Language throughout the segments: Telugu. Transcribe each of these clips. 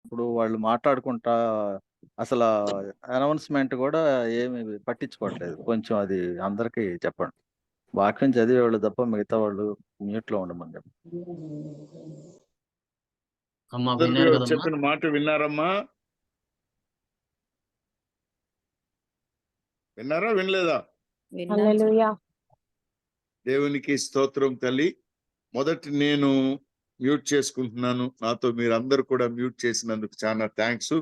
ఇప్పుడు వాళ్ళు మాట్లాడుకుంటా అసలా అనౌన్స్‌మెంట్ గూడా ఏమి పట్టించుకోవట్లేదు. కొంచెం అది అందరికి చెప్పండి. వాక్యం చదివేవాళ్ళు తప్ప మిగతా వాళ్ళు మ్యూట్‌లో ఉండమని చెప్పండి. అమ్మా అందరూ విన్నారు కదమ్మా? చెప్పిన మాట విన్నారమ్మా? విన్నారా వినలేదా? హల్లెలూయా. దేవునికి స్తోత్రం తల్లి. మొదటి నేను మ్యూట్ చేసుకుంటున్నాను. నాతో మీరందరూ కూడా మ్యూట్ చేసినందుకు చాలా థ్యాంక్స్.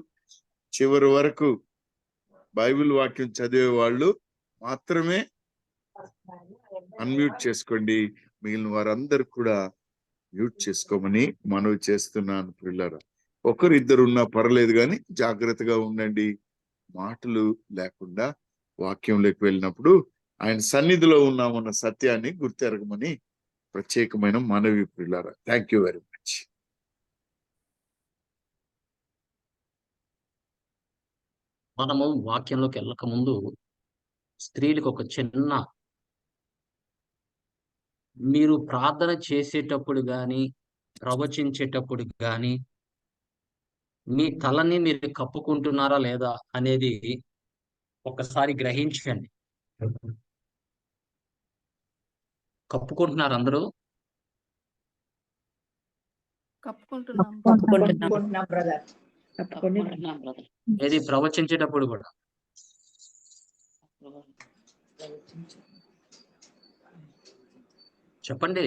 చివరి వరకు బైబిల్ వాక్యం చదివే వాళ్ళు మాత్రమే అన్మ్యూట్ చేసుకోండి. మిగిలిన వారందరూ కూడా మ్యూట్ చేసుకోమని మనవి చేస్తున్నాను పిల్లరా. ఒకరిద్దరు ఉన్నా పర్లేదు కానీ జాగ్రత్తగా ఉండండి. మాటలు లేకుండా వాక్యంలోకి వెళ్ళినప్పుడు ఆయన సన్నిధిలో ఉన్నామన్న సత్యాన్ని గుర్తెరగమని ప్రత్యేకమైన మనవి పిల్లరా. Thank you very much. మనము వాక్యంలోకి వెళ్ళక ముందు స్త్రీలకు ఒక చిన్న, మీరు ప్రార్థన చేసేటప్పుడు గాని ప్రవచించేటప్పుడు గాని మీ తలని మీరు కప్పుకుంటున్నారా లేదా అనేది ఒకసారి గ్రహించండి. కప్పుకుంటున్నారు అందరూ? కప్పుకుంటున్నాం బ్రదర్. ఏది ప్రవచించేటప్పుడు కూడా చెప్పండి.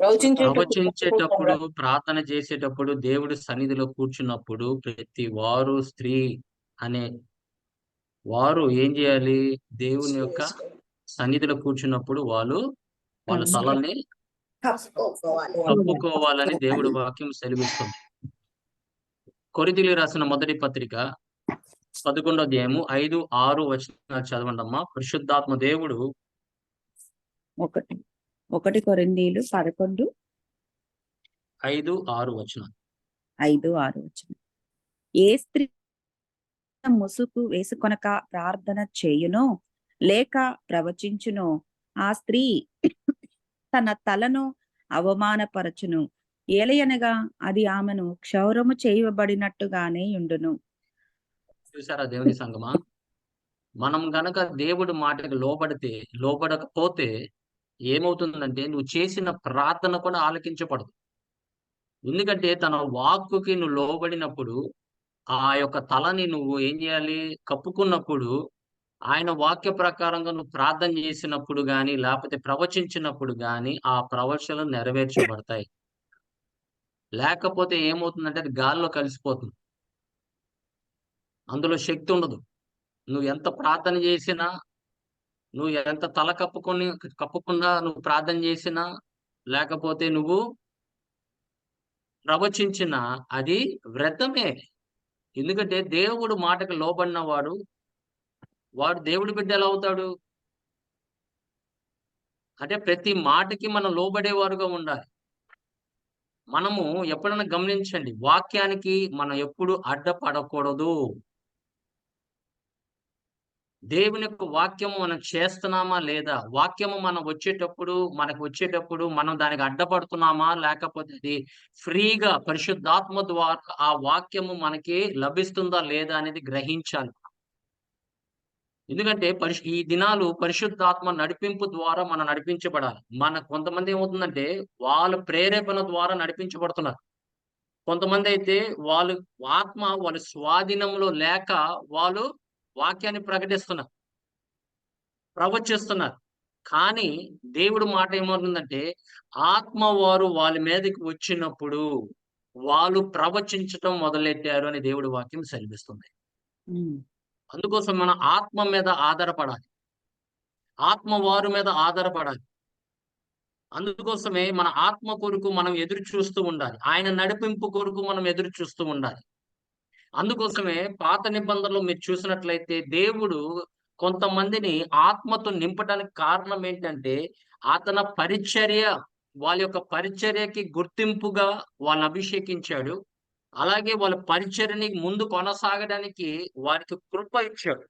ప్రవచించేటప్పుడు, ప్రార్థన చేసేటప్పుడు, దేవుడి సన్నిధిలో కూర్చున్నప్పుడు ప్రతి వారు, స్త్రీ అనే వారు ఏం చేయాలి? దేవుని యొక్క సన్నిధిలో కూర్చున్నప్పుడు వాళ్ళ తలల్ని కప్పుకోవాలని దేవుడి వాక్యం సెలవిస్తుంది. కొరింథీయులకు రాసిన మొదటి పత్రిక 11వ అధ్యాయము 5, 6 వచనాలు చదవండి అమ్మా. పరిశుద్ధాత్మ దేవుడు 1 కొరింథీయులు 11, 5, 6 వచనాలు. 5, 6 వచనం. ఏ స్త్రీ ముసుగు వేసుకొనక ప్రార్థన చేయునో లేక ప్రవచించునో ఆ స్త్రీ తన తలను అవమానపరచును, ఏలయనగా అది ఆమెను క్షౌరము చేయబడినట్టుగానే ఉండును. చూసారా దేవుని సంగమా? మనం గనక దేవుడి మాటకి లోబడకపోతే ఏమవుతుందంటే నువ్వు చేసిన ప్రార్థన కూడా ఆలకించబడదు. ఎందుకంటే తన వాక్కుకి నువ్వు లోబడినప్పుడు ఆ యొక్క తలని నువ్వు ఏం చేయాలి? కప్పుకున్నప్పుడు ఆయన వాక్య ప్రకారంగా నువ్వు ప్రార్థన చేసినప్పుడు గాని లేకపోతే ప్రవచించినప్పుడు గాని ఆ ప్రవచనలు నెరవేర్చబడతాయి. లేకపోతే ఏమవుతుందంటే అది గాల్లో కలిసిపోతుంది. అందులో శక్తి ఉండదు. నువ్వు ఎంత ప్రార్థన చేసినా, నువ్వు ఎంత తల కప్పకుండా నువ్వు ప్రార్థన చేసినా, లేకపోతే నువ్వు ప్రవచించినా అది వ్యర్థమే. ఎందుకంటే దేవుడు మాటకు లోబడిన వాడు దేవుడి బిడ్డ ఎలా అవుతాడు? అంటే ప్రతి మాటకి మనం లోబడేవారుగా ఉండాలి. మనము ఎప్పుడైనా గమనించండి, వాక్యానికి మనం ఎప్పుడు అడ్డపడకూడదు. దేవుని యొక్క వాక్యము మనం చేస్తున్నామా లేదా? వాక్యము మనకు వచ్చేటప్పుడు మనం దానికి అడ్డపడుతున్నామా? లేకపోతే అది ఫ్రీగా పరిశుద్ధాత్మ ద్వారా ఆ వాక్యము మనకి లభిస్తుందా లేదా అనేది గ్రహించాలి. ఎందుకంటే ఈ దినాలు పరిశుద్ధాత్మ నడిపింపు ద్వారా మనం నడిపించబడాలి. కొంతమంది ఏమవుతుందంటే వాళ్ళ ప్రేరేపణ ద్వారా నడిపించబడుతున్నారు. కొంతమంది అయితే వాళ్ళ స్వాధీనంలో లేక వాళ్ళు వాక్యాన్ని ప్రకటిస్తున్నారు, ప్రవచిస్తున్నారు. కానీ దేవుడు మాట ఏమవుతుందంటే ఆత్మ వాళ్ళ మీదకి వచ్చినప్పుడు వాళ్ళు ప్రవచించటం మొదలెట్టారు అని దేవుడి వాక్యం సెలవిస్తుంది. అందుకోసం మన ఆత్మ మీద ఆధారపడాలి, ఆత్మ వారి మీద ఆధారపడాలి. అందుకోసమే మన ఆత్మ కొరకు మనం ఎదురు చూస్తూ ఉండాలి, ఆయన నడిపింపు కొరకు మనం ఎదురు చూస్తూ ఉండాలి. అందుకోసమే పాత నిబంధనలో మీరు చూసినట్లయితే దేవుడు కొంతమందిని ఆత్మతో నింపడానికి కారణం ఏంటంటే వాళ్ళ యొక్క పరిచర్యకి గుర్తింపుగా వాళ్ళని అభిషేకించాడు. అలాగే వాళ్ళ పరిచర్యని ముందు కొనసాగడానికి వారికి కృప ఇచ్చాడు.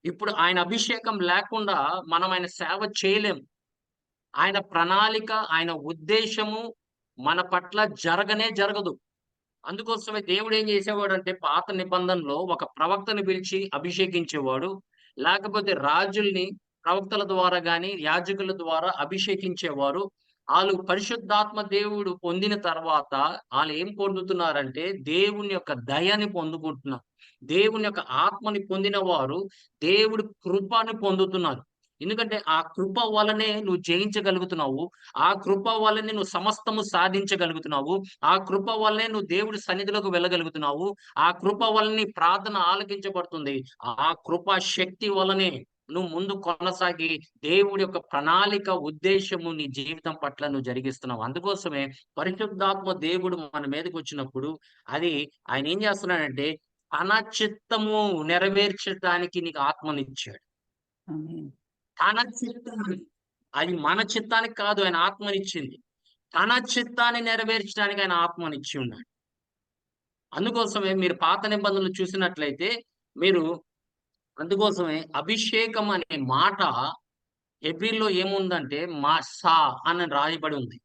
ఇప్పుడు ఆయన అభిషేకం లేకుండా మనం ఆయన సేవ చేయలేము. ఆయన ప్రణాళిక, ఆయన ఉద్దేశము మన పట్ల జరగదు. అందుకోసమే దేవుడు ఏం చేసేవాడు అంటే పాత నిబంధనలో ఒక ప్రవక్తని పిలిచి అభిషేకించేవాడు. లేకపోతే రాజుల్ని ప్రవక్తల ద్వారా గాని, యాజకుల ద్వారా అభిషేకించేవారు. ఆళ్ళు పరిశుద్ధాత్మ దేవుడు పొందిన తర్వాత ఆళ్ళు ఏం పొందుతున్నారంటే దేవుని యొక్క దయని పొందుకుంటున్నారు. దేవుని యొక్క ఆత్మని పొందిన వారు దేవుడి కృపని పొందుతున్నారు. ఎందుకంటే ఆ కృప వలనే నువ్వు జయించగలుగుతున్నావు. ఆ కృప వల్లనే నువ్వు సమస్తము సాధించగలుగుతున్నావు. ఆ కృప వల్లే నువ్వు దేవుడి సన్నిధిలోకి వెళ్ళగలుగుతున్నావు. ఆ కృప వల్ల నీ ప్రార్థన ఆలకించబడుతుంది. ఆ కృప శక్తి వల్లనే నువ్వు ముందు కొనసాగి దేవుడి యొక్క ప్రణాళిక, ఉద్దేశము నీ జీవితం పట్ల నువ్వు జరిగిస్తున్నావు. అందుకోసమే పరిశుద్ధాత్మ దేవుడు మన మీదకొచ్చినప్పుడు అది ఆయన ఏం చేస్తున్నాడంటే తన చిత్తము నెరవేర్చడానికి నీకు ఆత్మనిచ్చాడు. ఆమేన్. తన చిత్తాన్ని, అది మన చిత్తానికి కాదు ఆయన ఆత్మనిచ్చింది. తన చిత్తాన్ని నెరవేర్చడానికి ఆయన ఆత్మనిచ్చి ఉన్నాడు. అందుకోసమే మీరు పాత నిబంధనలు చూసినట్లయితే మీరు అందుకోసమే అభిషేకం అనే మాట హెబ్రీలో ఏముందంటే మసా అని రాయబడి ఉంది.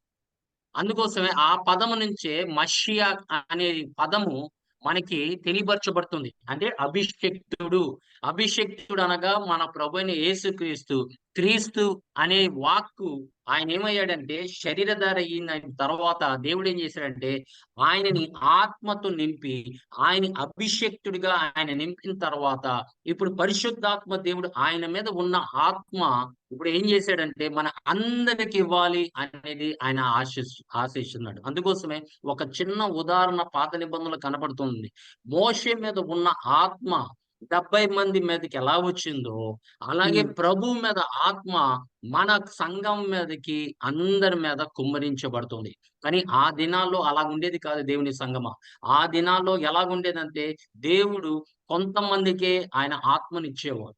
అందుకోసమే ఆ పదము నుంచే మషియా అనే పదము మనకి తెలియపరచబడుతుంది. అంటే అభిషిక్తుడు. అభిషిక్తుడు అనగా మన ప్రభువైన యేసుక్రీస్తు. క్రీస్తు అనే వాక్కు ఆయన ఏమయ్యాడంటే శరీరధారి అయిన తర్వాత దేవుడు ఏం చేశాడంటే ఆయనని ఆత్మతో నింపి ఆయన అభిషిక్తుడిగా ఆయన నింపిన తర్వాత ఇప్పుడు పరిశుద్ధాత్మ దేవుడు ఆయన మీద ఉన్న ఆత్మ ఇప్పుడు ఏం చేశాడంటే మన అందరికి ఇవ్వాలి అనేది ఆయన ఆశిస్తున్నాడు. అందుకోసమే ఒక చిన్న ఉదాహరణ పాత నిబంధనలు కనపడుతుంది. మోషే మీద ఉన్న ఆత్మ 70 మంది మీదకి ఎలా వచ్చిందో అలాగే ప్రభు మీద ఆత్మ మన సంఘం మీదకి అందరి మీద కుమ్మరించబడుతుంది. కానీ ఆ దినాల్లో అలా ఉండేది కాదు దేవుని సంఘమా. ఆ దినాల్లో ఎలాగుండేదంటే దేవుడు కొంతమందికే ఆయన ఆత్మనిచ్చేవాడు.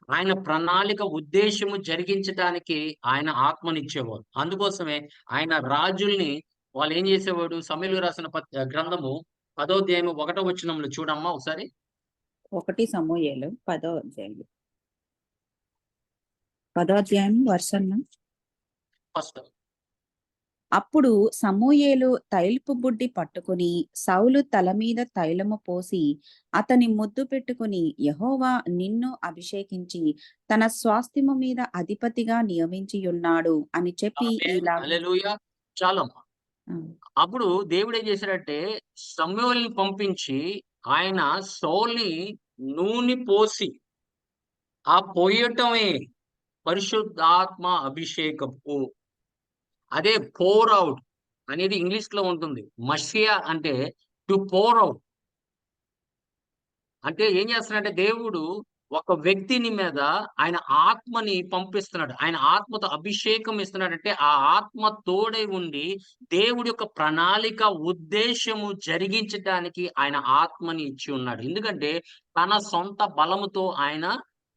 ఆయన ప్రణాళిక ఉద్దేశము జరిగించడానికి ఆయన ఆత్మనిచ్చేవాడు. అందుకోసమే ఆయన రాజుల్ని వాళ్ళు ఏం చేసేవాడు సమూయేలు రాసిన గ్రంథము 10వ అధ్యాయము 1వ వచనంలో చూడమ్మా ఒకసారి. 1 సమూయేలు 10వ అధ్యాయం 10వ అధ్యాయం వర్షం. ఫస్ట్ అప్పుడు సమూయేలు తైలపు బుడ్డి పట్టుకుని సౌలు తల మీద తైలము పోసి అతని ముద్దు పెట్టుకుని యెహోవా నిన్ను అభిషేకించి తన స్వాస్థ్యము మీద అధిపతిగా నియమించి ఉన్నాడు అని చెప్పి ఇలా హల్లెలూయా. చాలమ్మా. అప్పుడు దేవుడు ఏం చేశాడంటే సమూయేలుని పంపించి ఆయన సౌలుని నూనె పోసి ఆ పోయటమే పరిశుద్ధాత్మ అభిషేకపు. అదే పోర్ అవుట్ అనేది ఇంగ్లీష్ లో ఉంటుంది. మషియా అంటే టు పోర్ అవుట్. అంటే ఏం చేస్తున్నాడంటే దేవుడు ఒక వ్యక్తిని మీద ఆయన ఆత్మని పంపిస్తున్నాడు. ఆయన ఆత్మతో అభిషేకం ఇస్తున్నాడంటే ఆ ఆత్మ తోడై ఉండి దేవుడి యొక్క ప్రణాళిక ఉద్దేశము జరిగించడానికి ఆయన ఆత్మని ఇచ్చి ఉన్నాడు. ఎందుకంటే తన సొంత బలముతో ఆయన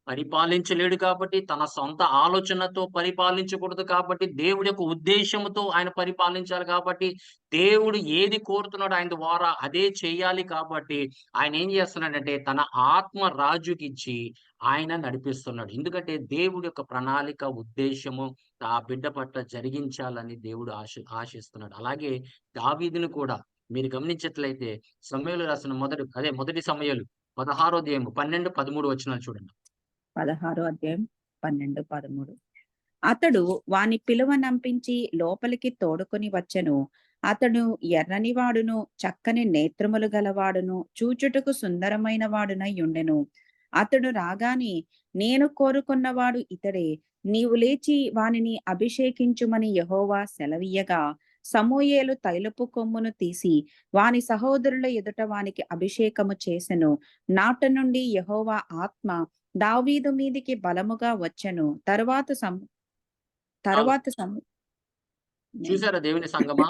పరిపాలించలేడు కాబట్టి, తన సొంత ఆలోచనతో పరిపాలించకూడదు కాబట్టి, దేవుడి యొక్క ఉద్దేశముతో ఆయన పరిపాలించాలి కాబట్టి, దేవుడు ఏది కోరుతున్నాడో ఆయన ద్వారా అదే చేయాలి కాబట్టి, ఆయన ఏం చేస్తున్నాడంటే తన ఆత్మ రాజుకిచ్చి ఆయన నడిపిస్తున్నాడు. ఎందుకంటే దేవుడి యొక్క ప్రణాళిక, ఉద్దేశము ఆ బిడ్డ పట్ల జరిగించాలని దేవుడు ఆశిస్తున్నాడు. అలాగే దావీదును కూడా మీరు గమనించినట్లయితే సమూయేలు రాసిన మొదటి సమూయేలు 16వ అధ్యాయం 12, 13 వచనాలు చూడండి. 16వ అధ్యాయం 12, 13. అతడు వాని పిలువనంపించి లోపలికి తోడుకొని వచ్చెను. అతడు ఎర్రని వాడును చక్కని నేత్రములు గలవాడును చూచుటకు సుందరమైన వాడునై ఉండెను. అతడు రాగానే నేను కోరుకున్నవాడు ఇతడే, నీవు లేచి వానిని అభిషేకించుమని యెహోవా సెలవీయగా సమూయేలు తైలపు కొమ్మును తీసి వాని సహోదరుల ఎదుట వానికి అభిషేకము చేసెను. నాట నుండి యెహోవా ఆత్మ దావీదు మీదికి బలముగా వచ్చెను. చూసారా దేవుని సంగమా,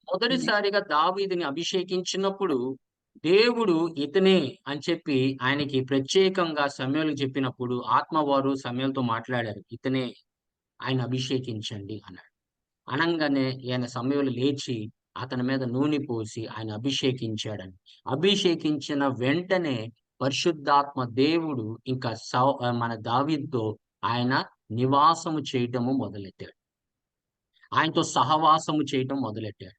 మొదటిసారిగా దావీదుని అభిషేకించినప్పుడు దేవుడు ఇతనే అని చెప్పి ఆయనకి ప్రత్యేకంగా సమూయేలుకి చెప్పినప్పుడు ఆత్మవారు సమూయేలుతో మాట్లాడారు. ఇతనే ఆయన అభిషేకించండి అన్నాడు. అనంగానే ఆయన సమూయేలు లేచి అతని మీద నూనె పోసి ఆయన అభిషేకించాడని. అభిషేకించిన వెంటనే పరిశుద్ధాత్మ దేవుడు ఇంకా మన దావీదుతో ఆయన నివాసము చేయటము మొదలెట్టాడు. ఆయనతో సహవాసము చేయటం మొదలెట్టాడు.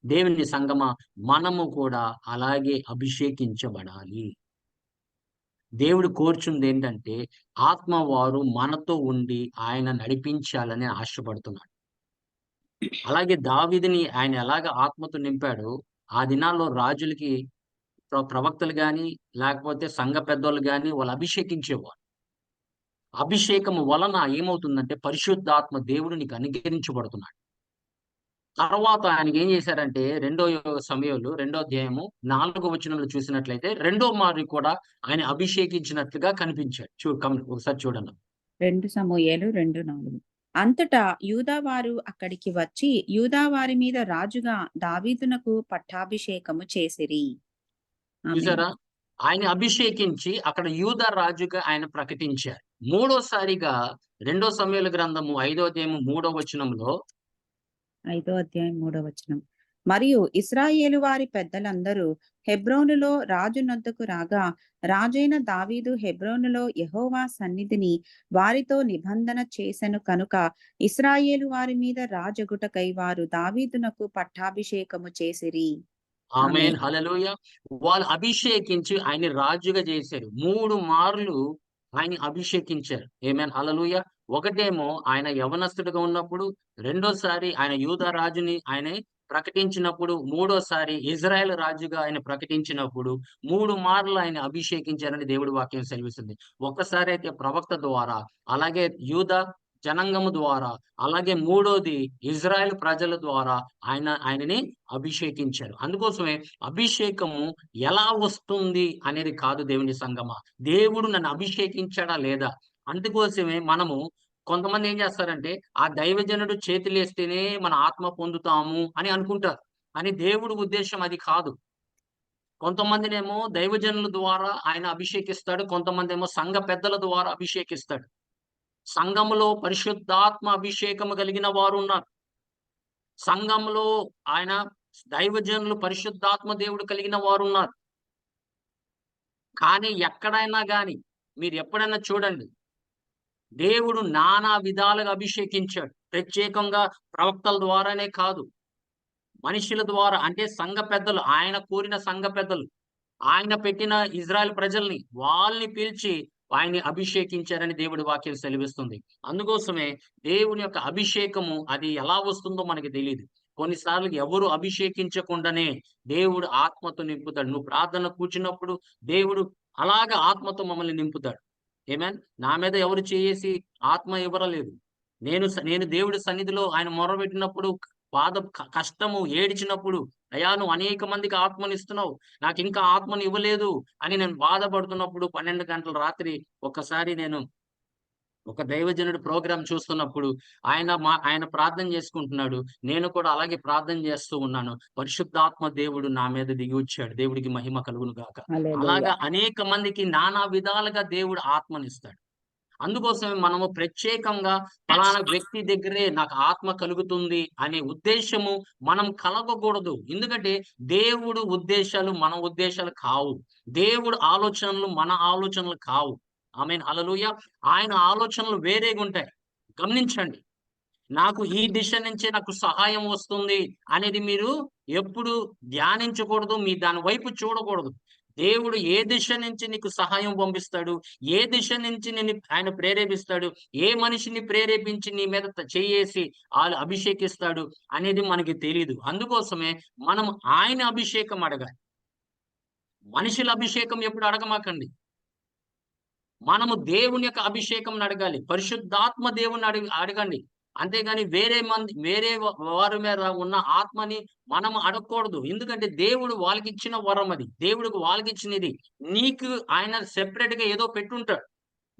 దేవుని సంగమా, మనము కూడా అలాగే అభిషేకించబడాలి. దేవుడు కోరుచుంది ఏంటంటే ఆత్మ వారు మనతో ఉండి ఆయన నడిపించాలని ఆశపడుతున్నాడు. అలాగే దావీదుని ఆయన ఎలాగ ఆత్మతో నింపాడో, ఆ దినాల్లో రాజులకి ప్రవక్తలు గాని, లేకపోతే సంఘ పెద్దోళ్ళు గాని వాళ్ళు అభిషేకించేవారు. అభిషేకము వలన ఏమవుతుందంటే పరిశుద్ధాత్మ దేవుడు నీకు అనుగ్రహించబడుతున్నాడు. తర్వాత ఆయనకేం చేశారంటే సమూయేలు 2వ అధ్యాయము 4వ వచనంలో చూసినట్లయితే రెండో మారు కూడా ఆయన అభిషేకించినట్లుగా కనిపించాడు. ఒకసారి చూడండి. 2 సమూయేలు 2:4. అంతటా యూదావారు అక్కడికి వచ్చి యూదావారి మీద రాజుగా దావీదునకు పట్టాభిషేకము చేసిరి. ఆమేన్. చూసారా? ఆయన అభిషేకించి అక్కడ యూదా రాజుగా ఆయన ప్రకటించారు. మూడోసారిగా 2 సమూయేలు గ్రంథము 5వ అధ్యాయము 3వ వచనంలో 5వ అధ్యాయం 3వ వచనం. మరియు ఇశ్రాయేలు వారి పెద్దలందరూ హెబ్రోనులో రాజు నొద్దకు రాగా రాజైన దావీదు హెబ్రోనులో యెహోవా సన్నిధిని వారితో నిబంధన చేసెను కనుక ఇశ్రాయేలు వారి మీద రాజగుటకై వారు దావీదునకు పట్టాభిషేకము చేసిరి. ఆమేన్, హల్లెలూయా. వాళ్ళు అభిషేకించి ఆయన రాజుగా చేశారు. 3 మార్లు ఆయన అభిషేకించారు. ఆమేన్, హల్లెలూయా. ఒకటేమో ఆయన యవనస్తుడిగా ఉన్నప్పుడు, రెండోసారి ఆయన యూదా రాజుని ఆయన ప్రకటించినప్పుడు, మూడోసారి ఇజ్రాయెల్ రాజుగా ఆయన ప్రకటించినప్పుడు 3 మార్లు ఆయన అభిషేకించారని దేవుడి వాక్యం సెలవిస్తుంది. ఒక్కసారి అయితే ప్రవక్త ద్వారా, అలాగే యూదా జనాంగము ద్వారా, అలాగే మూడోది ఇజ్రాయెల్ ప్రజల ద్వారా ఆయనని అభిషేకించారు. అందుకోసమే అభిషేకము ఎలా వస్తుంది అనేది కాదు దేవుని సంగమా. దేవుడు నన్ను అభిషేకించాడా లేదా? అందుకోసమే మనము కొంతమంది ఏం చేస్తారంటే ఆ దైవజనుడు చేతులేస్తేనే మన ఆత్మ పొందుతాము అని అనుకుంటారు. కానీ దేవుడి ఉద్దేశం అది కాదు. కొంతమందినేమో దైవజనుల ద్వారా ఆయన అభిషేకిస్తాడు. కొంతమందేమో సంఘ పెద్దల ద్వారా అభిషేకిస్తాడు. సంఘములో పరిశుద్ధాత్మ అభిషేకము కలిగిన వారు ఉన్నారు. సంఘంలో ఆయన దైవజనులు పరిశుద్ధాత్మ దేవుడు కలిగిన వారు ఉన్నారు. కానీ ఎక్కడైనా గాని మీరు ఎప్పుడైనా చూడండి, దేవుడు నానా విధాలుగా అభిషేకించాడు. ప్రత్యేకంగా ప్రవక్తల ద్వారానే కాదు, మనుషుల ద్వారా, అంటే సంఘ పెద్దలు, ఆయన కోరిన సంఘ పెద్దలు, ఆయన పెట్టిన ఇజ్రాయెల్ ప్రజల్ని వాళ్ళని పిలిచి ఆయన్ని అభిషేకించారని దేవుడి వాక్యం సెలవిస్తుంది. అందుకోసమే దేవుని యొక్క అభిషేకము అది ఎలా వస్తుందో మనకి తెలియదు. కొన్నిసార్లు ఎవరు అభిషేకించకుండానే దేవుడు ఆత్మతో నింపుతాడు. నువ్వు ప్రార్థన కూర్చున్నప్పుడు దేవుడు అలాగా ఆత్మతో మమ్మల్ని నింపుతాడు. ఆమేన్. నా మీద ఎవరు చేసి ఆత్మ ఇవ్వరలేదు. నేను దేవుడి సన్నిధిలో ఆయన మొరపెట్టినప్పుడు, కష్టము ఏడిచినప్పుడు, అయ్యా నువ్వు అనేక మందికి ఆత్మనిస్తున్నావు, నాకు ఇంకా ఆత్మని ఇవ్వలేదు అని నేను బాధపడుతున్నప్పుడు 12 గంటల రాత్రి ఒక్కసారి నేను ఒక దైవజనుడు ప్రోగ్రాం చూస్తున్నప్పుడు ఆయన ప్రార్థన చేసుకుంటున్నాడు. నేను కూడా అలాగే ప్రార్థన చేస్తూ ఉన్నాను. పరిశుద్ధాత్మ దేవుడు నా మీద దిగి వచ్చాడు. దేవుడికి మహిమ కలుగును గాక. హల్లెలూయా. అలాగా అనేక మందికి నానా విధాలుగా దేవుడు ఆత్మనిస్తాడు. అందుకోసమే మనము ప్రత్యేకంగా ఫలానా వ్యక్తి దగ్గరే నాకు ఆత్మ కలుగుతుంది అనే ఉద్దేశము మనం కలగకూడదు. ఎందుకంటే దేవుడు ఉద్దేశాలు మన ఉద్దేశాలు కావు. దేవుడు ఆలోచనలు మన ఆలోచనలు కావు. ఆమేన్, హల్లెలూయా. ఆయన ఆలోచనలు వేరేగా ఉంటాయి. గమనించండి. నాకు ఈ దిశ నుంచే నాకు సహాయం వస్తుంది అనేది మీరు ఎప్పుడు ధ్యానించకూడదు. మీ దాని వైపు చూడకూడదు. దేవుడు ఏ దిశ నుంచి నీకు సహాయం పంపిస్తాడు, ఏ దిశ నుంచి ఆయన ప్రేరేపిస్తాడు, ఏ మనిషిని ప్రేరేపించి నీ మీద చేయేసి అభిషేకిస్తాడు అనేది మనకి తెలియదు. అందుకోసమే మనం ఆయన అభిషేకం అడగాలి. మనుషుల అభిషేకం ఎప్పుడు అడగమాకండి. మనము దేవుని యొక్క అభిషేకం అడగాలి. పరిశుద్ధాత్మ దేవుని అడగండి. అంతేగాని వేరే వారి మీద ఉన్న ఆత్మని మనం అడగకూడదు. ఎందుకంటే దేవుడు వాళ్ళకి ఇచ్చిన వరం అది. దేవుడికి వాళ్ళకి ఇచ్చినది. నీకు ఆయన సెపరేట్ గా ఏదో పెట్టుంటాడు.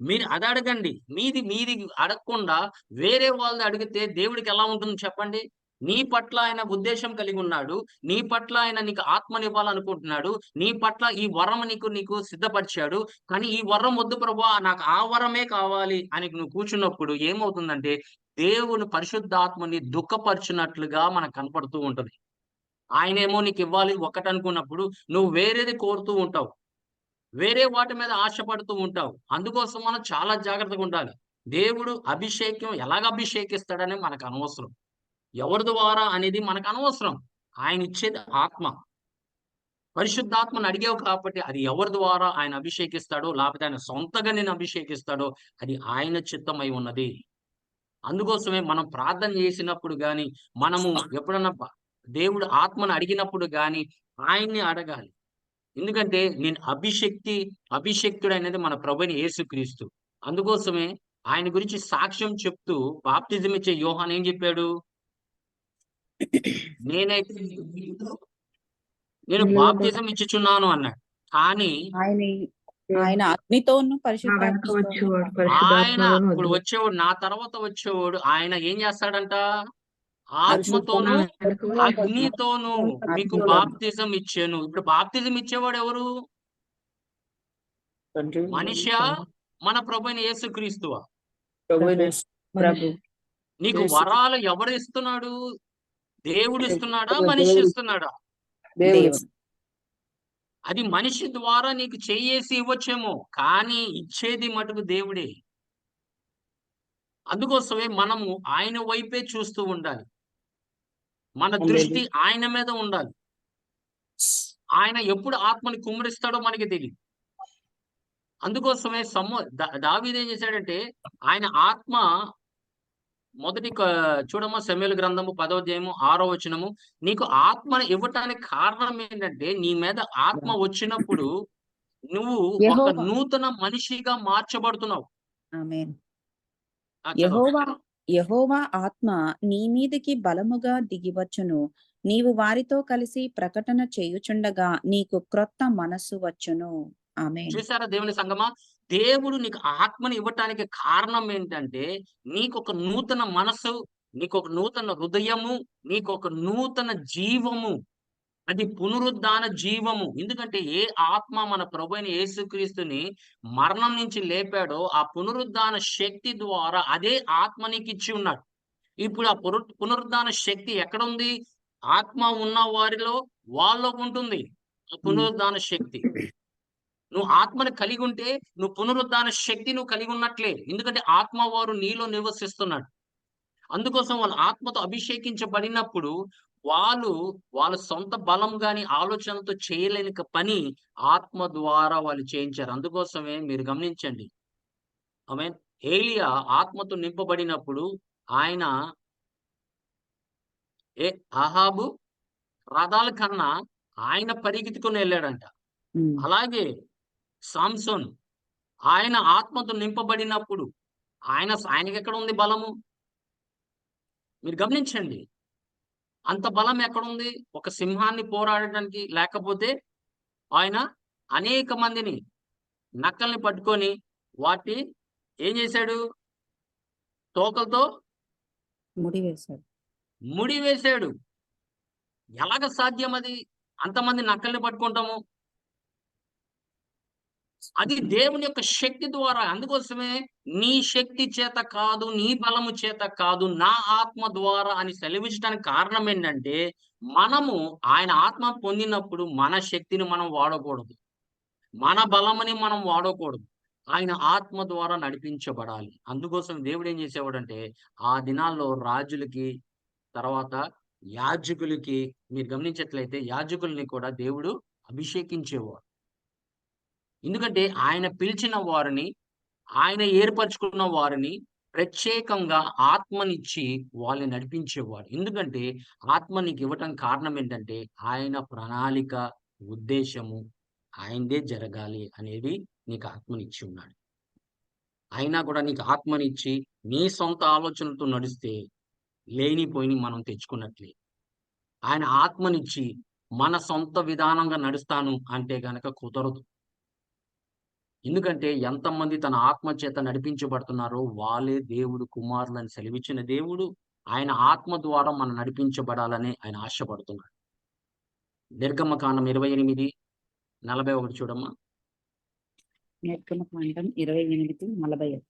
మీరు అది అడగండి. మీది అడగకుండా వేరే వాళ్ళని అడిగితే దేవుడికి ఎలా ఉంటుంది చెప్పండి? నీ పట్ల ఆయన ఉద్దేశం కలిగి ఉన్నాడు. నీ పట్ల ఆయన నీకు ఆత్మనివ్వాలనుకుంటున్నాడు. నీ పట్ల ఈ వరం నీకు సిద్ధపరిచాడు. కానీ ఈ వరం వద్దు ప్రభువా, నాకు ఆ వరమే కావాలి అని నువ్వు కూర్చున్నప్పుడు ఏమవుతుందంటే దేవుని పరిశుద్ధాత్మని దుఃఖపరిచినట్లుగా మనకు కనపడుతూ ఉంటది. ఆయనేమో నీకు ఇవ్వాలి ఒకటి అనుకున్నప్పుడు నువ్వు వేరేది కోరుతూ ఉంటావు. వేరే వాటి మీద ఆశపడుతూ ఉంటావు. అందుకోసం మనం చాలా జాగ్రత్తగా ఉండాలి. దేవుడు అభిషేకం ఎలాగ అభిషేకిస్తాడని మనకు అనవసరం. ఎవరి ద్వారా అనేది మనకు అనవసరం. ఆయన ఇచ్చేది ఆత్మ. పరిశుద్ధాత్మను అడిగావు కాబట్టి అది ఎవరి ద్వారా ఆయన అభిషేకిస్తాడో, లేకపోతే ఆయన సొంతగా నేను అభిషేకిస్తాడో అది ఆయన చిత్తమై ఉన్నది. అందుకోసమే మనం ప్రార్థన చేసినప్పుడు గాని, మనము ఎప్పుడన్నా దేవుడు ఆత్మను అడిగినప్పుడు గాని ఆయన్ని అడగాలి. ఎందుకంటే నేను అభిషిక్తుడైనది మన ప్రభువైన యేసుక్రీస్తు. అందుకోసమే ఆయన గురించి సాక్ష్యం చెప్తూ బాప్తిజం ఇచ్చే యోహాను ఏం చెప్పాడు? నేనైతే నేను బాప్తిజం ఇచ్చుచున్నాను అన్నాడు. కానీ ఆయన అగ్నితోను వెనక పరిశుద్ధాత్మతోను వచ్చేవాడు ఆయన పరిశుద్ధాత్మలోను ఇప్పుడు వద్దు. వచ్చేవాడు, నా తర్వాత వచ్చేవాడు ఆయన ఏం చేస్తాడంట? నా ఆత్మతోను వెనక అగ్నితోను మీకు బాప్తిజం ఇచ్చాను. ఇప్పుడు బాప్తిజం ఇచ్చేవాడు ఎవరు? మనిషా, మన ప్రభువైన యేసుక్రీస్తువా? ప్రభు నీకు వరాలు ఎవరు ఇస్తున్నాడు? దేవుడు ఇస్తున్నాడా? మనిషి ఇస్తున్నాడా? దేవుడు. అది మనిషి ద్వారా నీకు చేయేసి ఇవ్వచ్చేమో, కానీ ఇచ్చేది మటుకు దేవుడే. అందుకోసమే మనము ఆయన వైపే చూస్తూ ఉండాలి. మన దృష్టి ఆయన మీద ఉండాలి. ఆయన ఎప్పుడు ఆత్మని కుమ్మరిస్తాడో మనకి తెలియదు. అందుకోసమే దావీదు ఏం చేశాడంటే, ఆయన ఆత్మ చూడమ్మా సమూయేలు గ్రంథము 10వ అధ్యాయము 6వ వచనము, నీకు ఆత్మను ఇవ్వటానికి కారణం ఏంటంటే, నీ మీద ఆత్మ వచ్చినప్పుడు నువ్వు ఒక యెహోవా. నూతన మనిషిగా మార్చబడుతున్నావు. ఆమేన్. చదవండి. యెహోవా ఆత్మ నీ మీదికి బలముగా దిగివచ్చును. నీవు వారితో కలిసి ప్రకటన చేయుచుండగా నీకు క్రొత్త మనస్సు వచ్చును. ఆమేన్. చూసారా దేవుని సంగమా? దేవుడు నీకు ఆత్మని ఇవ్వటానికి కారణం ఏంటంటే, నీకొక నూతన మనసు, నీకొక నూతన హృదయము, నీకొక నూతన జీవము. అది పునరుద్ధాన జీవము. ఎందుకంటే ఏ ఆత్మ మన ప్రభువైన యేసుక్రీస్తుని మరణం నుంచి లేపాడో ఆ పునరుద్ధాన శక్తి ద్వారా అదే ఆత్మ నీకు ఇచ్చి ఉన్నాడు. ఇప్పుడు ఆ పునరుద్ధాన శక్తి ఎక్కడుంది? ఆత్మ ఉన్న వారిలో వాళ్ళలో ఉంటుంది ఆ పునరుద్ధాన శక్తి. నువ్వు ఆత్మని కలిగి ఉంటే నువ్వు పునరుద్ధాన శక్తి నువ్వు కలిగి ఉన్నట్లే. ఎందుకంటే ఆత్మ వారు నీలో నివసిస్తున్నాడు. అందుకోసం వాళ్ళ ఆత్మతో అభిషేకించబడినప్పుడు వాళ్ళ సొంత బలం గాని ఆలోచనలతో చేయలేని పని ఆత్మ ద్వారా వాళ్ళు చేయించారు. అందుకోసమే మీరు గమనించండి. ఆమేన్. ఏలియా ఆత్మతో నింపబడినప్పుడు ఆయన అహాబు రథాల కన్నా ఆయన పరిగెత్తుకుని వెళ్ళాడంట. అలాగే సాంసోన్ ఆయన ఆత్మతో నింపబడినప్పుడు ఆయనకి ఎక్కడ ఉంది బలము? మీరు గమనించండి. అంత బలం ఎక్కడుంది? ఒక సింహాన్ని పోరాడటానికి. లేకపోతే ఆయన అనేక మందిని నక్కల్ని పట్టుకొని వాటి ఏం చేశాడు? తోకలతో ముడి వేశాడు. ఎలాగ సాధ్యం అది? అంతమంది నక్కల్ని పట్టుకుంటాము. అది దేవుని యొక్క శక్తి ద్వారా. అందుకోసమే నీ శక్తి చేత కాదు, నీ బలము చేత కాదు, నా ఆత్మ ద్వారా అని సెలవించడానికి కారణం ఏంటంటే, మనము ఆయన ఆత్మ పొందినప్పుడు మన శక్తిని మనం వాడకూడదు, మన బలమని మనం వాడకూడదు. ఆయన ఆత్మ ద్వారా నడిపించబడాలి. అందుకోసం దేవుడు ఏం చేసేవాడంటే, ఆ దినాల్లో రాజులకి, తర్వాత యాజకులకి, మీరు గమనించట్లయితే యాజకుల్ని కూడా దేవుడు అభిషేకించేవాడు. ఎందుకంటే ఆయన పిలిచిన వారిని, ఆయన ఏర్పరచుకున్న వారిని ప్రత్యేకంగా ఆత్మనిచ్చి వాళ్ళని నడిపించేవాడు. ఎందుకంటే ఆత్మ నీకు ఇవ్వటం కారణం ఏంటంటే, ఆయన ప్రణాళిక, ఉద్దేశము ఆయనదే జరగాలి అనేది నీకు ఆత్మనిచ్చి ఉన్నాడు. అయినా కూడా నీకు ఆత్మనిచ్చి నీ సొంత ఆలోచనలతో నడిస్తే లేనిపోయిన మనం తెచ్చుకున్నట్లే. ఆయన ఆత్మనిచ్చి మన సొంత విధానంగా నడుస్తాను అంటే గనక కుదరదు. ఎందుకంటే ఎంతమంది తన ఆత్మ చేత నడిపించబడుతున్నారో వాళ్ళే దేవుడు కుమారులని సెలవిచ్చిన దేవుడు. ఆయన ఆత్మ ద్వారా మనం నడిపించబడాలని ఆయన ఆశపడుతున్నాడు. నిర్గమకాండం 28:41 చూడమ్మా. నిర్గమకాండం 28:41.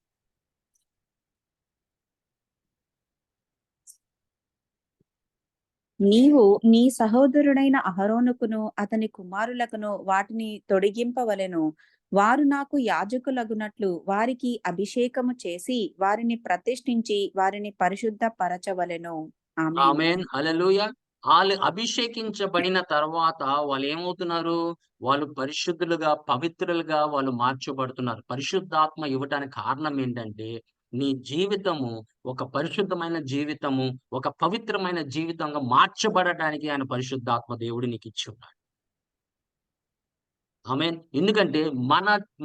నీవు నీ సహోదరుడైన అహరోనుకును అతని కుమారులకును వాటిని తొడిగింపవలెను. వారు నాకు యాజకులగునట్లు వారికి అభిషేకము చేసి వారిని ప్రతిష్ఠించి వారిని పరిశుద్ధ పరచవలెను. ఆమేన్. హల్లెలూయా. వాళ్ళు అభిషేకించబడిన తర్వాత వాళ్ళు ఏమవుతున్నారు? వాళ్ళు పరిశుద్ధులుగా, పవిత్రులుగా వాళ్ళు మార్చబడుతున్నారు. పరిశుద్ధాత్మ ఇవ్వటానికి కారణం ఏంటంటే, నీ జీవితము ఒక పరిశుద్ధమైన జీవితము, ఒక పవిత్రమైన జీవితంగా మార్చబడటానికి ఆయన పరిశుద్ధాత్మ దేవుడు నీకిచ్చి ఉన్నాడు. ఆమేన్. ఎందుకంటే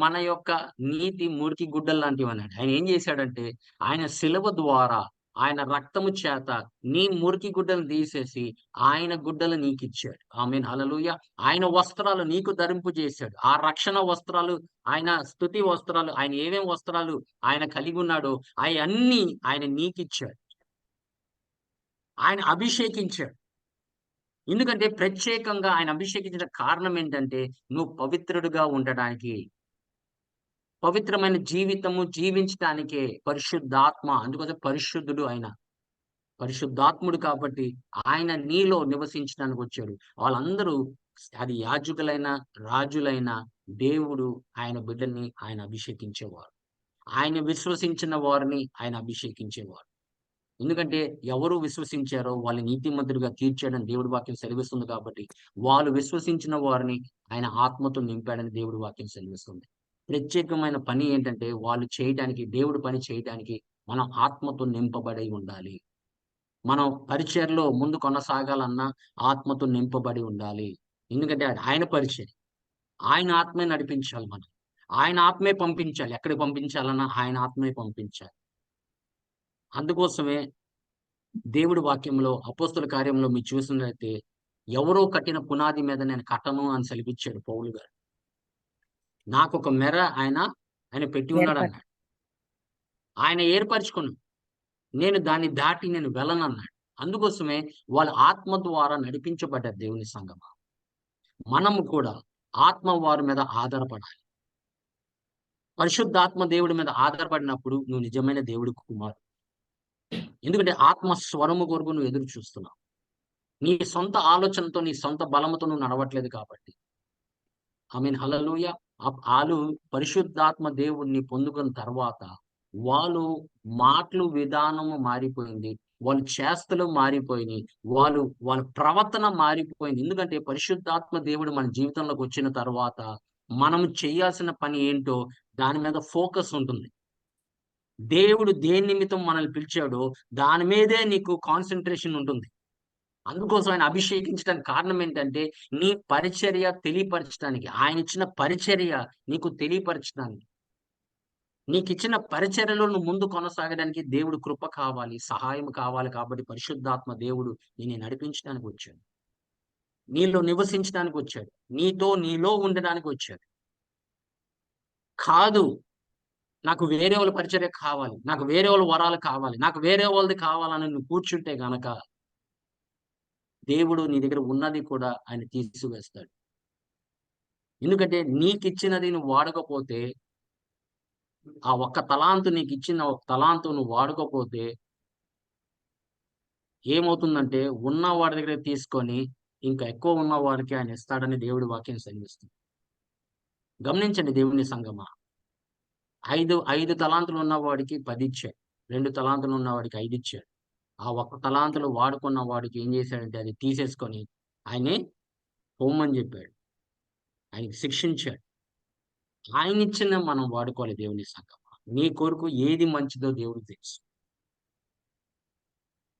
మన యొక్క నీతి మురికి గుడ్డల్లాంటివన్నాడు. ఆయన ఏం చేశాడంటే, ఆయన శిలువ ద్వారా, ఆయన రక్తము చేత నీ మురికి గుడ్డలను తీసేసి, ఆయన గుడ్డలు నీకిచ్చాడు. ఆమేన్. హల్లెలూయా. ఆయన వస్త్రాలు నీకు ధరింపు చేశాడు. ఆ రక్షణ వస్త్రాలు, ఆయన స్తుతి వస్త్రాలు, ఆయన ఏమేం వస్త్రాలు ఆయన కలిగున్నాడో అయన్నీ ఆయన నీకిచ్చాడు. ఆయన అభిషేకించాడు. ఎందుకంటే ప్రత్యేకంగా ఆయన అభిషేకించిన కారణం ఏంటంటే, నువ్వు పవిత్రుడిగా ఉండడానికి. పవిత్రమైన జీవితము జీవించటానికే పరిశుద్ధాత్మ. అందుకోసం పరిశుద్ధుడు ఆయన. పరిశుద్ధాత్ముడు కాబట్టి ఆయన నీలో నివసించడానికి వచ్చాడు. వాళ్ళందరూ అది యాజకులైన, రాజులైన దేవుడు ఆయన బిడ్డల్ని ఆయన అభిషేకించేవారు. ఆయన విశ్వసించిన వారిని ఆయన అభిషేకించేవారు. ఎందుకంటే ఎవరు విశ్వసించారో వాళ్ళని నీతిమంతులుగా తీర్చాడని దేవుడి వాక్యం సెలవిస్తుంది కాబట్టి, వాళ్ళు విశ్వసించిన వారిని ఆయన ఆత్మతో నింపాడని దేవుడి వాక్యం సెలవిస్తుంది. ప్రత్యేకమైన పని ఏంటంటే, వాళ్ళు చేయటానికి, దేవుడి పని చేయటానికి మనం ఆత్మతో నింపబడి ఉండాలి. మనం పరిచర్యలో ముందు కొనసాగాలన్నా ఆత్మతో నింపబడి ఉండాలి. ఎందుకంటే అది ఆయన పరిచర్య. ఆయన ఆత్మే నడిపించాలి మనం. ఆయన ఆత్మే పంపించాలి. ఎక్కడికి పంపించాలన్నా ఆయన ఆత్మే పంపించాలి. అందుకోసమే దేవుడి వాక్యంలో, అపోస్తుల కార్యంలో మీరు చూసినట్లయితే, ఎవరో కట్టిన పునాది మీద నేను కట్టను అని సెలవిచ్చాడు పౌలు గారు. నాకొక మెర ఆయన పెట్టి ఉన్నాడన్నాడు. ఆయన ఏర్పరచుకున్నాడు. నేను దాన్ని దాటి నేను వెళ్ళనన్నాడు. అందుకోసమే వాళ్ళ ఆత్మ ద్వారా నడిపించబడ్డారు దేవుని సంగమా. మనము కూడా ఆత్మ వారి మీద ఆధారపడాలి. పరిశుద్ధాత్మ దేవుడి మీద ఆధారపడినప్పుడు నువ్వు నిజమైన దేవుడి కుమారుడు. ఎందుకంటే ఆత్మ స్వరము కొరకు నువ్వు ఎదురు చూస్తున్నావు. నీ సొంత ఆలోచనతో, నీ సొంత బలముతో నువ్వు నడవట్లేదు కాబట్టి. ఆమేన్. హల్లెలూయా. ఆళ్ళు పరిశుద్ధాత్మ దేవుడిని పొందుకున్న తర్వాత వాళ్ళు మాటలు విధానము మారిపోయింది. వాళ్ళ చేష్టలు మారిపోయినాయి. వాళ్ళ ప్రవర్తన మారిపోయింది. ఎందుకంటే పరిశుద్ధాత్మ దేవుడు మన జీవితంలోకి వచ్చిన తర్వాత మనం చేయాల్సిన పని ఏంటో దాని మీద ఫోకస్ ఉంటుంది. దేవుడు దేని నిమిత్తం మనల్ని పిలిచాడో దాని మీదే నీకు కాన్సంట్రేషన్ ఉంటుంది. అందుకోసం ఆయన అభిషేకించడానికి కారణం ఏంటంటే, నీ పరిచర్య తెలియపరచడానికి. ఆయన ఇచ్చిన పరిచర్య నీకు తెలియపరచడానికి. నీకిచ్చిన పరిచర్యలో నువ్వు ముందు కొనసాగడానికి దేవుడు కృప కావాలి, సహాయం కావాలి. కాబట్టి పరిశుద్ధాత్మ దేవుడు నిన్ను నడిపించడానికి వచ్చాడు. నీలో నివసించడానికి వచ్చాడు. నీలో ఉండడానికి వచ్చాడు. కాదు, నాకు వేరే వాళ్ళ పరిచర్య కావాలి, నాకు వేరే వాళ్ళ వరాలు కావాలి, నాకు వేరే వాళ్ళది కావాలని నువ్వు కూర్చుంటే గనక దేవుడు నీ దగ్గర ఉన్నది కూడా ఆయన తీసివేస్తాడు. ఎందుకంటే నీకిచ్చినది నువ్వు వాడకపోతే, ఆ ఒక్క తలాంతు నీకిచ్చిన ఒక తలాంతు నువ్వు వాడకపోతే ఏమవుతుందంటే, ఉన్న వాడి దగ్గర తీసుకొని ఇంకా ఎక్కువ ఉన్న వాడికి ఆయన ఇస్తాడని దేవుడి వాక్యం సెలవిస్తుంది. గమనించండి దేవుని సంగమా. 5 తలాంతులు ఉన్నవాడికి 10 ఇచ్చాడు. 2 తలాంతులు ఉన్నవాడికి 5 ఇచ్చాడు. ఆ ఒక్క తలాంతులు వాడుకున్న వాడికి ఏం చేశాడంటే అది తీసేసుకొని ఆయనే పొమ్మని చెప్పాడు. ఆయనకి శిక్షించాడు. ఆయన ఇచ్చిన మనం వాడుకోవాలి దేవుని సంగమా. నీ కొరకు ఏది మంచిదో దేవుడికి తెలుసు.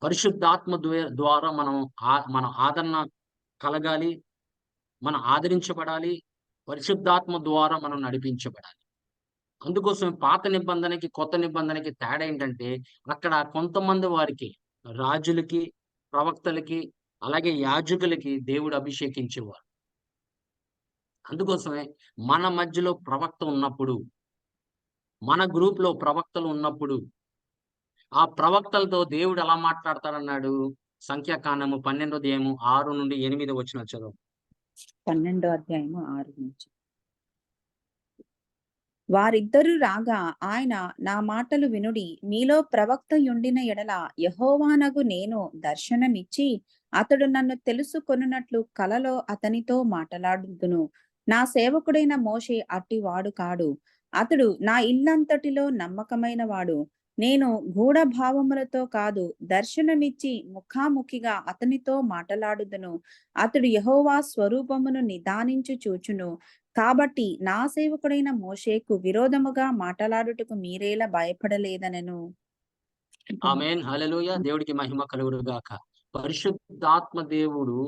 పరిశుద్ధాత్మ ద్వారా మన ఆదరణ కలగాలి. మనం ఆదరించబడాలి. పరిశుద్ధాత్మ ద్వారా మనం నడిపించబడాలి. అందుకోసం పాత నిబంధనకి, కొత్త నిబంధనకి తేడా ఏంటంటే, అక్కడ కొంతమంది వారికి, రాజులకి, ప్రవక్తలకి, అలాగే యాజకులకి దేవుడు అభిషేకించేవారు. అందుకోసమే మన మధ్యలో ప్రవక్త ఉన్నప్పుడు, మన గ్రూప్‌లో ప్రవక్తలు ఉన్నప్పుడు, ఆ ప్రవక్తలతో దేవుడు ఎలా మాట్లాడతాడన్నాడు? సంఖ్యాకాండము 12వ అధ్యాయము 6-8 వచనాలు చదవండి. 12వ అధ్యాయము 6 నుంచి. వారిద్దరూ రాగా ఆయన, నా మాటలు వినుడి, మీలో ప్రవక్త యుండిన ఎడల యెహోవానగు నేను దర్శనమిచ్చి అతడు నన్ను తెలుసుకొనున్నట్లు కలలో అతనితో మాటలాడుదును. నా సేవకుడైన మోషే అట్టివాడు కాడు. అతడు నా ఇల్లంతటిలో నమ్మకమైన వాడు. నేను గూఢ భావములతో కాదు, దర్శనమిచ్చి ముఖాముఖిగా అతనితో మాటలాడుదును. అతడు యెహోవా స్వరూపమును నిదానించి చూచును. కాబట్టి నా సేవకుడైన మోషేకు విరోధముగా మాటలాడుటకు మీరేలా భయపడలేదనెను. ఆమేన్, హల్లెలూయా. దేవుడికి మహిమ కలుగును గాక. పరిశుద్ధాత్మ దేవుడు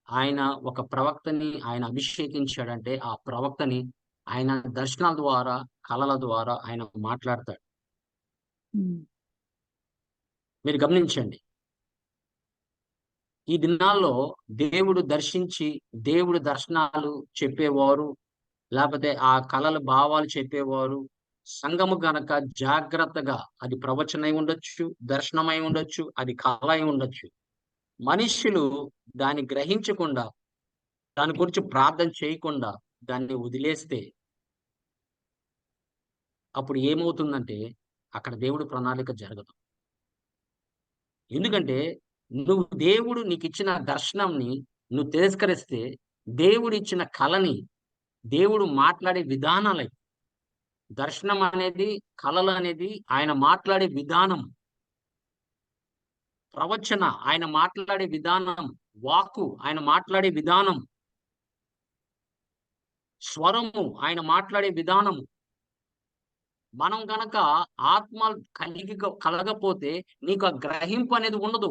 ఆయన ఒక ప్రవక్తని ఆయన అభిషేకించాడంటే ఆ ప్రవక్తని ఆయన దర్శనాల ద్వారా, కళల ద్వారా ఆయన మాట్లాడతాడు. ఉమ్. మీరు గమనించండి. ఈ దినాల్లో దేవుడు దర్శించి, దేవుడు దర్శనాలు చెప్పేవారు, లేకపోతే ఆ కళల భావాలు చెప్పేవారు సంఘము గనక జాగ్రత్తగా, అది ప్రవచనమై ఉండొచ్చు, దర్శనమై ఉండొచ్చు, అది కళ అయి ఉండొచ్చు. మనుష్యులు దాన్ని గ్రహించకుండా, దాని గురించి ప్రార్థన చేయకుండా దాన్ని వదిలేస్తే అప్పుడు ఏమవుతుందంటే అక్కడ దేవుడి ప్రణాళిక జరగదు. ఎందుకంటే నువ్వు దేవుడు నీకు ఇచ్చిన దర్శనంని నువ్వు తిరస్కరిస్తే, దేవుడు ఇచ్చిన కళని, దేవుడు మాట్లాడే విధానాలు, దర్శనం అనేది, కళలు అనేది ఆయన మాట్లాడే విధానం, ప్రవచన ఆయన మాట్లాడే విధానం, వాక్కు ఆయన మాట్లాడే విధానం, స్వరము ఆయన మాట్లాడే విధానము. మనం గనక ఆత్మ కలగపోతే నీకు ఆ గ్రహింపు అనేది ఉండదు.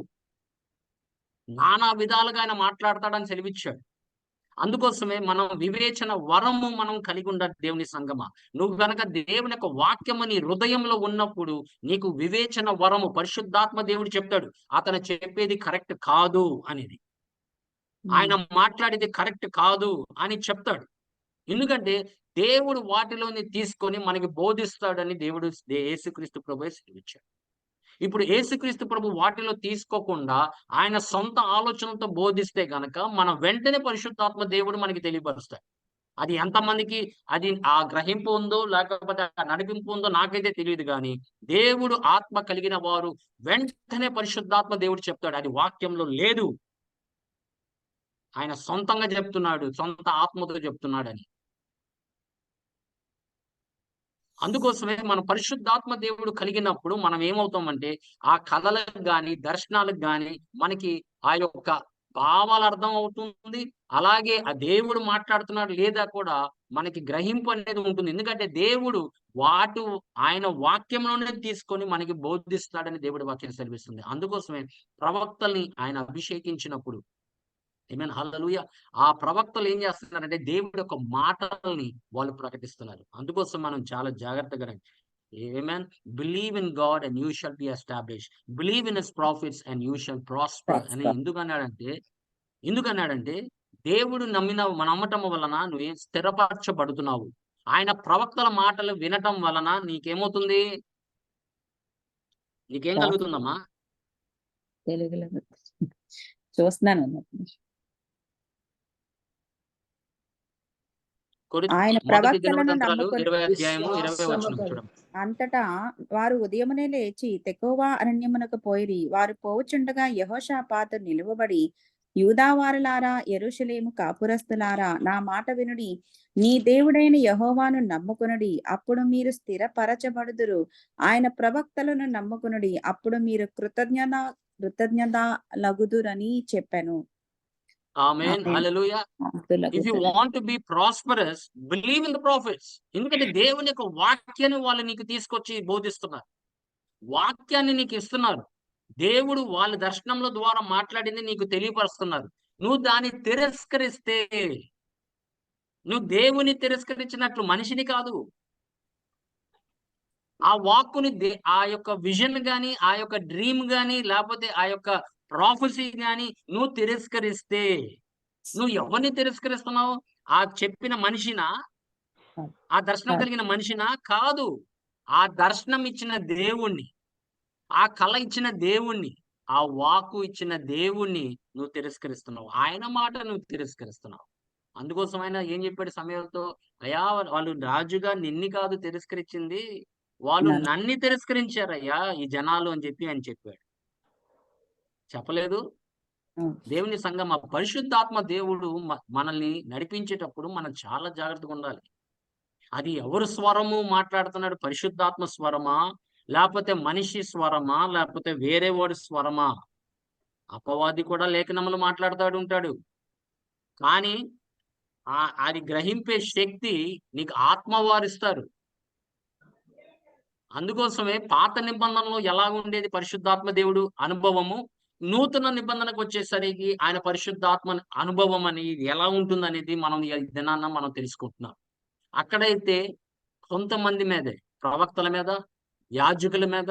నానా విధాలుగా ఆయన మాట్లాడతాడని సెలవిచ్చాడు. అందుకోసమే మనం వివేచన వరము మనం కలిగి ఉండాలి దేవుని సంగమా. నువ్వు గనక దేవుని యొక్క వాక్యము నీ హృదయంలో ఉన్నప్పుడు నీకు వివేచన వరము, పరిశుద్ధాత్మ దేవుడు చెప్తాడు అతను చెప్పేది కరెక్ట్ కాదు అనేది, ఆయన మాట్లాడేది కరెక్ట్ కాదు అని చెప్తాడు. ఎందుకంటే దేవుడు వాటిలోని తీసుకొని మనకి బోధిస్తాడని దేవుడు యేసుక్రీస్తు ప్రభువే సెలవిచ్చాడు. ఇప్పుడు యేసుక్రీస్తు ప్రభు వాటిలో తీసుకోకుండా ఆయన సొంత ఆలోచనలతో బోధిస్తే గనక మనం వెంటనే పరిశుద్ధాత్మ దేవుడు మనకి తెలియపరుస్తాడు. అది ఎంతమందికి అది ఆ గ్రహింపు ఉందో లేకపోతే ఆ నడిపింపు ఉందో నాకైతే తెలియదు, కానీ దేవుడు ఆత్మ కలిగిన వారు వెంటనే పరిశుద్ధాత్మ దేవుడు చెప్తాడు అది వాక్యంలో లేదు, ఆయన సొంతంగా చెప్తున్నాడు, సొంత ఆత్మతో చెప్తున్నాడని. అందుకోసమే మన పరిశుద్ధాత్మ దేవుడు కలిగినప్పుడు మనం ఏమవుతామంటే ఆ కళలకు గాని, దర్శనాలకు గాని మనకి ఆ యొక్క భావాలు అర్థం అవుతుంది. అలాగే ఆ దేవుడు మాట్లాడుతున్నాడు లేదా కూడా మనకి గ్రహింపు అనేది ఉంటుంది. ఎందుకంటే దేవుడు ఆయన వాక్యంలోనే తీసుకొని మనకి బోధిస్తాడని దేవుడి వాక్యం సెలవిస్తుంది. అందుకోసమే ప్రవక్తల్ని ఆయన అభిషేకించినప్పుడు, ఆమేన్, హల్లెలూయా, ఆ ప్రవక్తలు ఏం చేస్తున్నారంటే దేవుడి యొక్క మాటల్ని వాళ్ళు ప్రకటిస్తున్నారు. అందుకోసం మనం చాలా జాగ్రత్తగా, amen, believe in God and you shall be established, believe in his prophets and you shall prosper అని ఎందుకన్నాడంటే దేవుడు నమ్మటం వలన నువ్వు స్థిరపరచబడుతున్నావు. ఆయన ప్రవక్తల మాటలు వినటం వలన నీకేమవుతుంది, నీకేం కలుగుతుందమ్మా? తెలుగులో చూస్తున్నాను. ఆయన ప్రవక్తలను అంతటా వారు ఉదయమునే లేచి తెకోవా అరణ్యమునకు పోయిరి. వారు పోవుచుండగా యెహోషాపాతు నిలువబడి, యూదావారులారా, యెరూషలేము కాపురస్తులారా, నా మాట వినుడి. నీ దేవుడైన యెహోవాను నమ్ముకునుడి, అప్పుడు మీరు స్థిరపరచబడుదురు. ఆయన ప్రవక్తలను నమ్ముకునుడి, అప్పుడు మీరు కృతజ్ఞతలగుదురని చెప్పాను. Amen, hallelujah. If you want to be prosperous, believe in the prophets. ఎందుకంటే దేవుని యొక్క వాక్యాన్ని వాళ్ళు నీకు తీసుకొచ్చి బోధిస్తున్నారు, వాక్యాన్ని నీకు ఇస్తున్నారు. దేవుడు వాళ్ళ దర్శనంలో ద్వారా మాట్లాడింది నీకు తెలియపరుస్తున్నారు. నువ్వు దాన్ని తిరస్కరిస్తే నువ్వు దేవుని తిరస్కరించినట్లు మనిషిని కాదు. ఆ వాక్కుని ఆ యొక్క విజన్ గాని, ఆ యొక్క డ్రీమ్ గాని, లేకపోతే ఆ యొక్క ప్రాఫెసీ గాని నువ్వు తిరస్కరిస్తే నువ్వు ఎవరిని తిరస్కరిస్తున్నావు? ఆ చెప్పిన మనిషినా? ఆ దర్శనం కలిగిన మనిషినా? కాదు, ఆ దర్శనం ఇచ్చిన దేవుణ్ణి, ఆ కళ ఇచ్చిన దేవుణ్ణి, ఆ వాక్కు ఇచ్చిన దేవుణ్ణి నువ్వు తిరస్కరిస్తున్నావు. ఆయన మాట నువ్వు తిరస్కరిస్తున్నావు. అందుకోసం ఆయన ఏం చెప్పాడు సమయంతో, అయ్యా వాళ్ళు రాజుగా నిన్ని కాదు తిరస్కరించింది, వాళ్ళు నన్ను తిరస్కరించారయ్యా ఈ జనాలు అని చెప్పి ఆయన చెప్పాడు. చెప్పలేదు? దేవుని సంఘం, ఆ పరిశుద్ధాత్మ దేవుడు మనల్ని నడిపించేటప్పుడు మనం చాలా జాగ్రత్తగా ఉండాలి. అది ఎవరు స్వరము మాట్లాడుతున్నాడు? పరిశుద్ధాత్మ స్వరమా లేకపోతే మనిషి స్వరమా, లేకపోతే వేరే వాడి స్వరమా? అపవాది కూడా లేఖనములు మాట్లాడుతాడు ఉంటాడు. కానీ అది గ్రహింపే శక్తి నీకు ఆత్మ వారిస్తారు. అందుకోసమే పాత నిబంధనలో ఎలా ఉండేది పరిశుద్ధాత్మ దేవుడు అనుభవము, నూతన నిబంధనకు వచ్చేసరికి ఆయన పరిశుద్ధాత్మ అనుభవం అనేది ఎలా ఉంటుందనేది మనం ఈ దినాన మనం తెలుసుకుంటున్నాం. అక్కడైతే కొంతమంది మీదే, ప్రవక్తల మీద, యాజకుల మీద,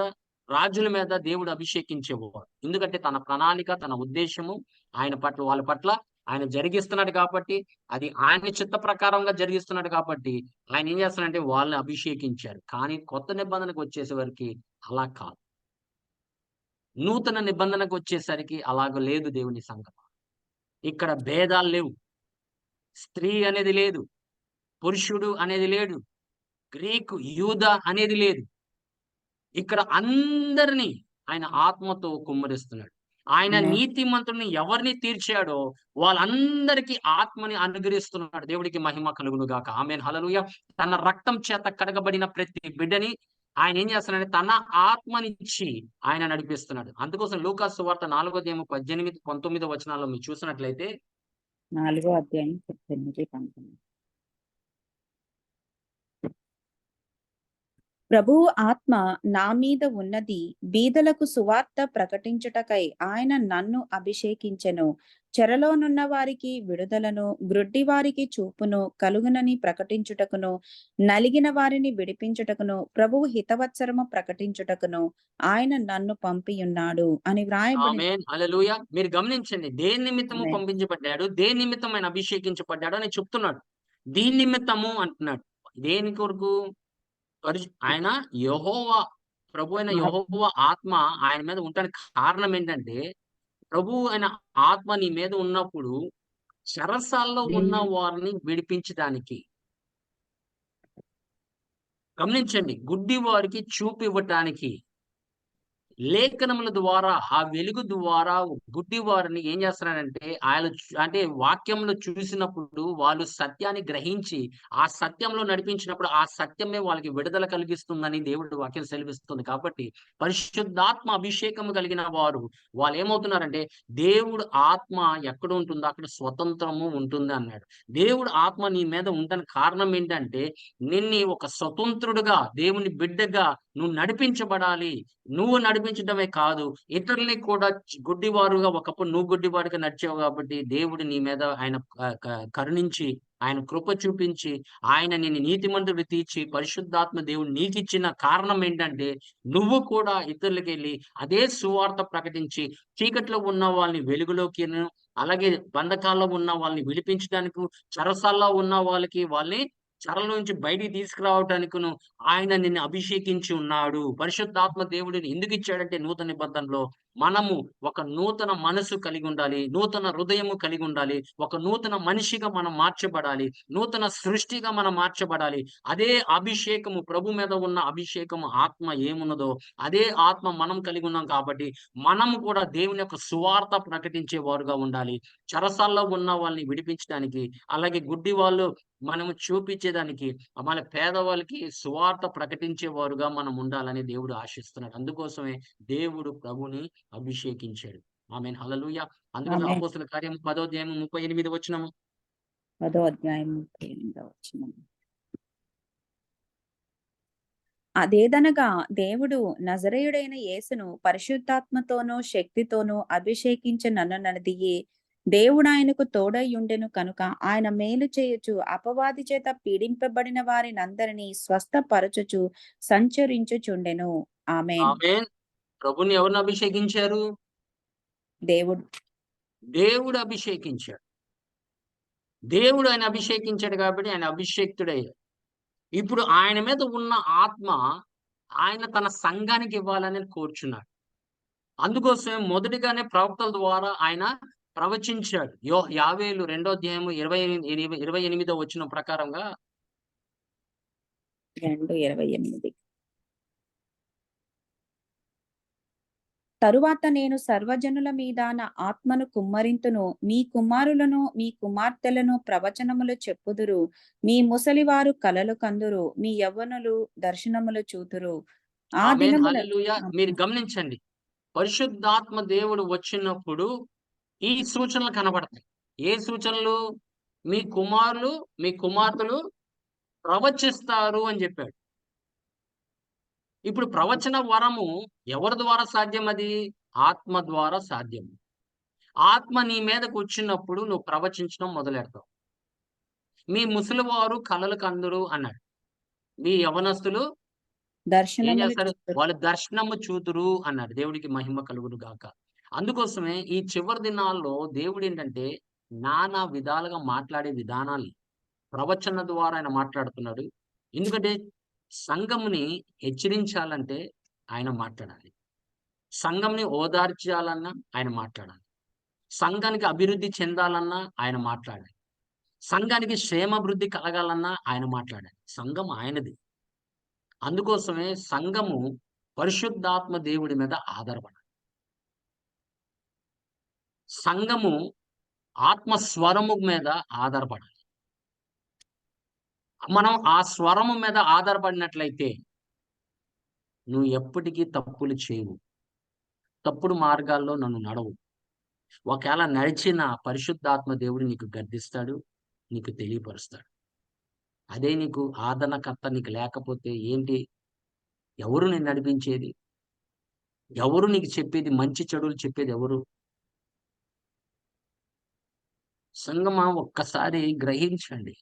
రాజుల మీద దేవుడు అభిషేకించేవాడు. ఎందుకంటే తన ప్రణాళిక, తన ఉద్దేశము ఆయన పట్ల, వాళ్ళ పట్ల ఆయన జరిగిస్తున్నాడు కాబట్టి, అది ఆయన చిత్త ప్రకారంగా జరిగిస్తున్నాడు కాబట్టి, ఆయన ఏం చేస్తున్నాడంటే వాళ్ళని అభిషేకించారు. కానీ కొత్త నిబంధనకు వచ్చేసరికి అలా కాదు. నూతన నిబంధనకు వచ్చేసరికి అలాగ లేదు దేవుని సంగమం. ఇక్కడ భేదాలు లేవు. స్త్రీ అనేది లేదు. పురుషుడు అనేది లేడు. గ్రీకు, యూద అనేది లేదు. ఇక్కడ అందరినీ ఆయన ఆత్మతో కుమ్మరిస్తున్నాడు. ఆయన Amen. నీతిమంతుడిని ఎవరిని తీర్చాడో వాళ్ళందరికీ ఆత్మని అనుగ్రహిస్తున్నాడు. దేవుడికి మహిమ కలుగును గాక. ఆమేన్, హల్లెలూయా. తన రక్తం చేత కడగబడిన ప్రతి బిడ్డని ఆయన ఏం చేస్తున్నాడంటే తన ఆత్మనిచ్చి ఆయన నడిపిస్తున్నాడు. అందుకోసం లూకా సువార్త 4:18-19 వచనాల్లో మీరు చూసినట్లయితే 4వ అధ్యాయం 18-19. ప్రభువు ఆత్మ నా మీద ఉన్నది, బీదలకు సువార్త ప్రకటించుటకై ఆయన నన్ను అభిషేకించెను. చెరలోనున్న వారికి విడుదలను, గ్రుడ్డి వారికి చూపును కలుగునని ప్రకటించుటకును, నలిగిన వారిని విడిపించుటకును, ప్రభువు హితవత్సరము ప్రకటించుటకును ఆయన నన్ను పంపియున్నాడు అని వ్రాయబడి. ఆమేన్, హల్లెలూయా. మీరు గమనించండి, దేని నిమిత్తము ఆమేన్. పంపించబడ్డాడు, దేని నిమిత్తం ఆయన అభిషేకించబడ్డాడు అని చెప్తున్నాడు. దీని నిమిత్తము అంటున్నాడు. దేని కొరకు? ఆయన యెహోవా, ప్రభు అయిన యెహోవా ఆత్మ ఆయన మీద ఉండడానికి కారణం ఏంటంటే, ప్రభు అయిన ఆత్మ నీ మీద ఉన్నప్పుడు చెరసాల్లో ఉన్న వారిని విడిపించడానికి. గమనించండి, గుడ్డి వారికి చూపు ఇవ్వటానికి, లేఖనముల ద్వారా, ఆ వెలుగు ద్వారా గుడ్డి వారిని ఏం చేస్తున్నాడంటే ఆయన అంటే వాక్యంలో చూసినప్పుడు వాళ్ళు సత్యాన్ని గ్రహించి ఆ సత్యంలో నడిపించినప్పుడు ఆ సత్యమే వాళ్ళకి విడుదల కలిగిస్తుందని దేవుడి వాక్యం సెలవిస్తుంది. కాబట్టి పరిశుద్ధాత్మ అభిషేకం కలిగిన వారు వాళ్ళు ఏమవుతున్నారంటే దేవుడు ఆత్మ ఎక్కడ ఉంటుందో అక్కడ స్వతంత్రము ఉంటుంది అన్నాడు. దేవుడు ఆత్మ నీ మీద ఉండడానికి కారణం ఏంటంటే నిన్ను ఒక స్వతంత్రుడుగా, దేవుని బిడ్డగా నువ్వు నడిపించబడాలి. నువ్వు నడిపించడమే కాదు, ఇతరుల్ని కూడా గుడ్డివారుగా, ఒకప్పుడు నువ్వు గుడ్డివాడుగా నడిచావు కాబట్టి దేవుడు నీ మీద ఆయన కరుణించి, ఆయన కృప చూపించి, ఆయన నిన్ను నీతిమంతుడు తీర్చి, పరిశుద్ధాత్మ దేవుడు నీకిచ్చిన కారణం ఏంటంటే నువ్వు కూడా ఇతరులకు వెళ్ళి అదే సువార్త ప్రకటించి చీకట్లో ఉన్న వాళ్ళని వెలుగులోకి, అలాగే బంధకాల్లో ఉన్న వాళ్ళని విడిపించడానికి, చెరసాల్లో ఉన్న వాళ్ళని చెరల నుంచి బయటికి తీసుకురావటానికిను ఆయన నిన్ను అభిషేకించి ఉన్నాడు. పరిశుద్ధాత్మ దేవుడిని ఎందుకు ఇచ్చాడంటే నూతన నిబంధనలో మనము ఒక నూతన మనసు కలిగి ఉండాలి, నూతన హృదయము కలిగి ఉండాలి, ఒక నూతన మనిషిగా మనం మార్చబడాలి, నూతన సృష్టిగా మనం మార్చబడాలి. అదే అభిషేకము, ప్రభు మీద ఉన్న అభిషేకము ఆత్మ ఏమున్నదో అదే ఆత్మ మనం కలిగి ఉన్నాం కాబట్టి మనము కూడా దేవుని యొక్క సువార్త ప్రకటించే వారుగా ఉండాలి. చెరసాల్లో ఉన్న వాళ్ళని విడిపించడానికి, అలాగే గుడ్డి వాళ్ళు మనము చూపించేదానికి, మన పేదవాళ్ళకి సువార్త ప్రకటించేవారుగా మనం ఉండాలని దేవుడు ఆశిస్తున్నాడు. అందుకోసమే దేవుడు ప్రభుని అభిషేకించాడు. ఆమేన్, హల్లెలూయా. అందుకని ఆమేన్. అపోస్తలుల కార్యము 10వ అధ్యాయం 38 వచనము. 10వ అధ్యాయం 38వ వచనం. అదేదనగా దేవుడు నజరేయుడైన యేసును పరిశుద్ధాత్మతోనూ శక్తితోనూ అభిషేకించనన్నది దేవుడు ఆయనకు తోడయ్యుండెను కనుక ఆయన మేలు చేయుచు అపవాది చేత పీడింపబడిన వారినందరినీ స్వస్థపరచుచు సంచరించుచుండెను. ఆమేన్. ఆమేన్. ప్రభుని ఎవరిని అభిషేకించారు? దేవుడు దేవుడు అభిషేకించాడు. దేవుడు ఆయన అభిషేకించాడు కాబట్టి ఆయన అభిషేక్తుడయ్యాడు. ఇప్పుడు ఆయన మీద ఉన్న ఆత్మ ఆయన తన సంఘానికి ఇవ్వాలని కోరుచున్నాడు. అందుకోసమే మొదటిగానే ప్రవక్తల ద్వారా ఆయన ప్రవచించాడు. యావేలు 2వ అధ్యాయము 28వ వచనం ప్రకారంగా 2:28. తరువాత నేను సర్వజనుల మీద నా ఆత్మను కుమ్మరింతును, మీ కుమారులను మీ కుమార్తెలను ప్రవచనములు చెప్పుదురు, మీ ముసలివారు కలలు కందురు, మీ యవ్వనులు దర్శనములు చూతురు. ఆ ఆమేన్, దినముల హల్లెలూయా. మీరు గమనించండి, పరిశుద్ధాత్మ దేవుడు వచ్చినప్పుడు ఈ సూచనలు కనబడతాయి. ఏ సూచనలు? మీ కుమారులు, మీ కుమార్తెలు ప్రవచిస్తారు అని చెప్పాడు. ఇప్పుడు ప్రవచన వరము ఎవరి ద్వారా సాధ్యం అది? ఆత్మ ద్వారా సాధ్యం. ఆత్మ నీ మీదకు వచ్చినప్పుడు నువ్వు ప్రవచించడం మొదలెడతావు. మీ ముసలివారు కలలు కందురు అన్నాడు. మీ యవనస్తులు ఏం దర్శనములు చేస్తారు? చూతురు. వాళ్ళు దర్శనము చూతురు అన్నాడు. దేవుడికి మహిమ కలుగును గాక. అందుకోసమే ఈ చివరి దినాల్లో దేవుడు ఏంటంటే నానా విధాలుగా మాట్లాడే విధానాలు ప్రవచన ద్వారా ఆయన మాట్లాడుతున్నాడు. ఎందుకంటే సంఘముని హెచ్చరించాలంటే ఆయన మాట్లాడాలి. సంఘంని ఓదార్చాలన్నా ఆయన మాట్లాడాలి. సంఘానికి అభివృద్ధి చెందాలన్నా ఆయన మాట్లాడాలి. సంఘానికి క్షేమాభివృద్ధి కలగాలన్నా ఆయన మాట్లాడాలి. సంఘం ఆయనది. అందుకోసమే సంఘము పరిశుద్ధాత్మ దేవుడి మీద ఆధారపడాలి. సంఘము ఆత్మ స్వరము మీద ఆధారపడాలి. మనం ఆ స్వరము మీద ఆధారపడినట్లయితే నువ్వు ఎప్పటికీ తప్పులు చేయవు. తప్పుడు మార్గాల్లో నన్ను నడవు. ఒకవేళ నడిచిన పరిశుద్ధాత్మ దేవుడు నీకు గద్దిస్తాడు, నీకు తెలియపరుస్తాడు. అదే నీకు ఆదరణకర్త నీకు లేకపోతే ఏంటి? ఎవరు నిన్ను నడిపించేది? ఎవరు నీకు చెప్పేది? మంచి చెడులు చెప్పేది ఎవరు? సంగమా ఒక్కసారి గ్రహించండి.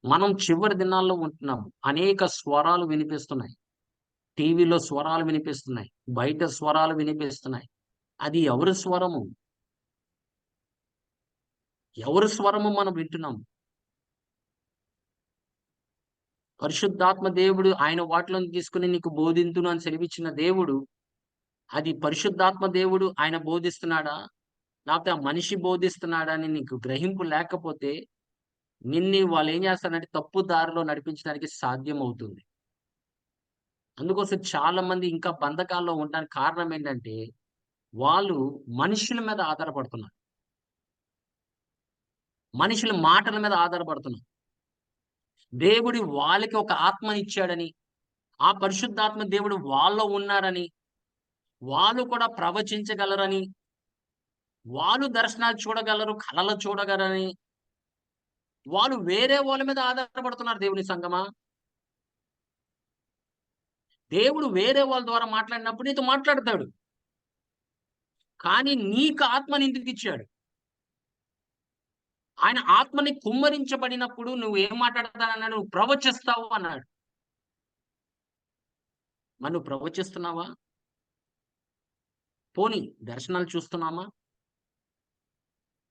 మనం చివరి దినాల్లో ఉంటున్నాము. అనేక స్వరాలు వినిపిస్తున్నాయి. టీవీలో స్వరాలు వినిపిస్తున్నాయి. బయట స్వరాలు వినిపిస్తున్నాయి. అది ఎవరి స్వరము? ఎవరి స్వరము మనం వింటున్నాము? పరిశుద్ధాత్మ దేవుడు ఆయన వాటిలోని తీసుకుని నీకు బోధింతును అని సెలవిచ్చిన దేవుడు, అది పరిశుద్ధాత్మ దేవుడు ఆయన బోధిస్తున్నాడా? లేకపోతే ఆ మనిషి బోధిస్తున్నాడా అని నీకు గ్రహింపు లేకపోతే వాళ్ళు ఏం చేస్తారంటే తప్పు దారిలో నడిపించడానికి సాధ్యం అవుతుంది. అందుకోసం చాలా మంది ఇంకా బంధకాల్లో ఉండడానికి కారణం ఏంటంటే వాళ్ళు మనుషుల మీద ఆధారపడుతున్నారు. మనుషుల మాటల మీద ఆధారపడుతున్నారు. దేవుడు వాళ్ళకి ఒక ఆత్మనిచ్చాడని, ఆ పరిశుద్ధాత్మ దేవుడు వాళ్ళలో ఉన్నారని, వాళ్ళు కూడా ప్రవచించగలరని, వాళ్ళు దర్శనాలు చూడగలరు, కలలు చూడగలరని, వాళ్ళు వేరే వాళ్ళ మీద ఆధారపడుతున్నారు. దేవుని సంగమా, దేవుడు వేరే వాళ్ళ ద్వారా మాట్లాడినప్పుడు నీతో మాట్లాడతాడు. కానీ నీకు ఆత్మని ఎందుకు ఇచ్చాడు? ఆయన ఆత్మని కుమ్మరించబడినప్పుడు నువ్వు ఏం మాట్లాడతానన్నాడు? నువ్వు ప్రవచిస్తావు అన్నాడు. మరి నువ్వు ప్రవచిస్తున్నావా? పోనీ దర్శనాలు చూస్తున్నామా?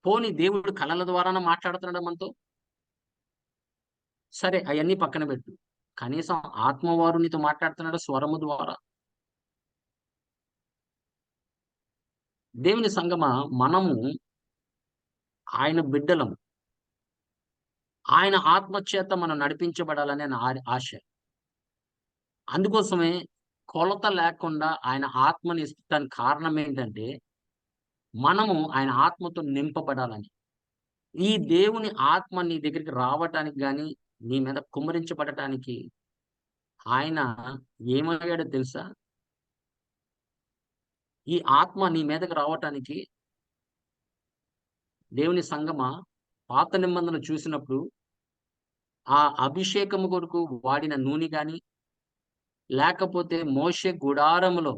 పోనీ దేవుడు కళల ద్వారానే మాట్లాడుతున్నాడు మనతో? సరే, అవన్నీ పక్కన పెట్టు. కనీసం ఆత్మవారు నీతో మాట్లాడుతున్నాడు స్వరము ద్వారా. దేవుని సంగమా, మనము ఆయన బిడ్డలము. ఆయన ఆత్మ చేత మనం నడిపించబడాలనే నా ఆశ. అందుకోసమే కొలత లేకుండా ఆయన ఆత్మని ఇస్తానికి కారణం ఏంటంటే మనము ఆయన ఆత్మతో నింపబడాలని. ఈ దేవుని ఆత్మ నీ దగ్గరికి రావటానికి గాని, నీ మీద కుమ్మరించబడటానికి ఆయన ఏమయ్యాడో తెలుసా? ఈ ఆత్మ నీ మీదకి రావటానికి దేవుని సంగమా, పాత నిబంధన చూసినప్పుడు ఆ అభిషేకము కొరకు వాడిన నూనె గాని, లేకపోతే మోషే గుడారములో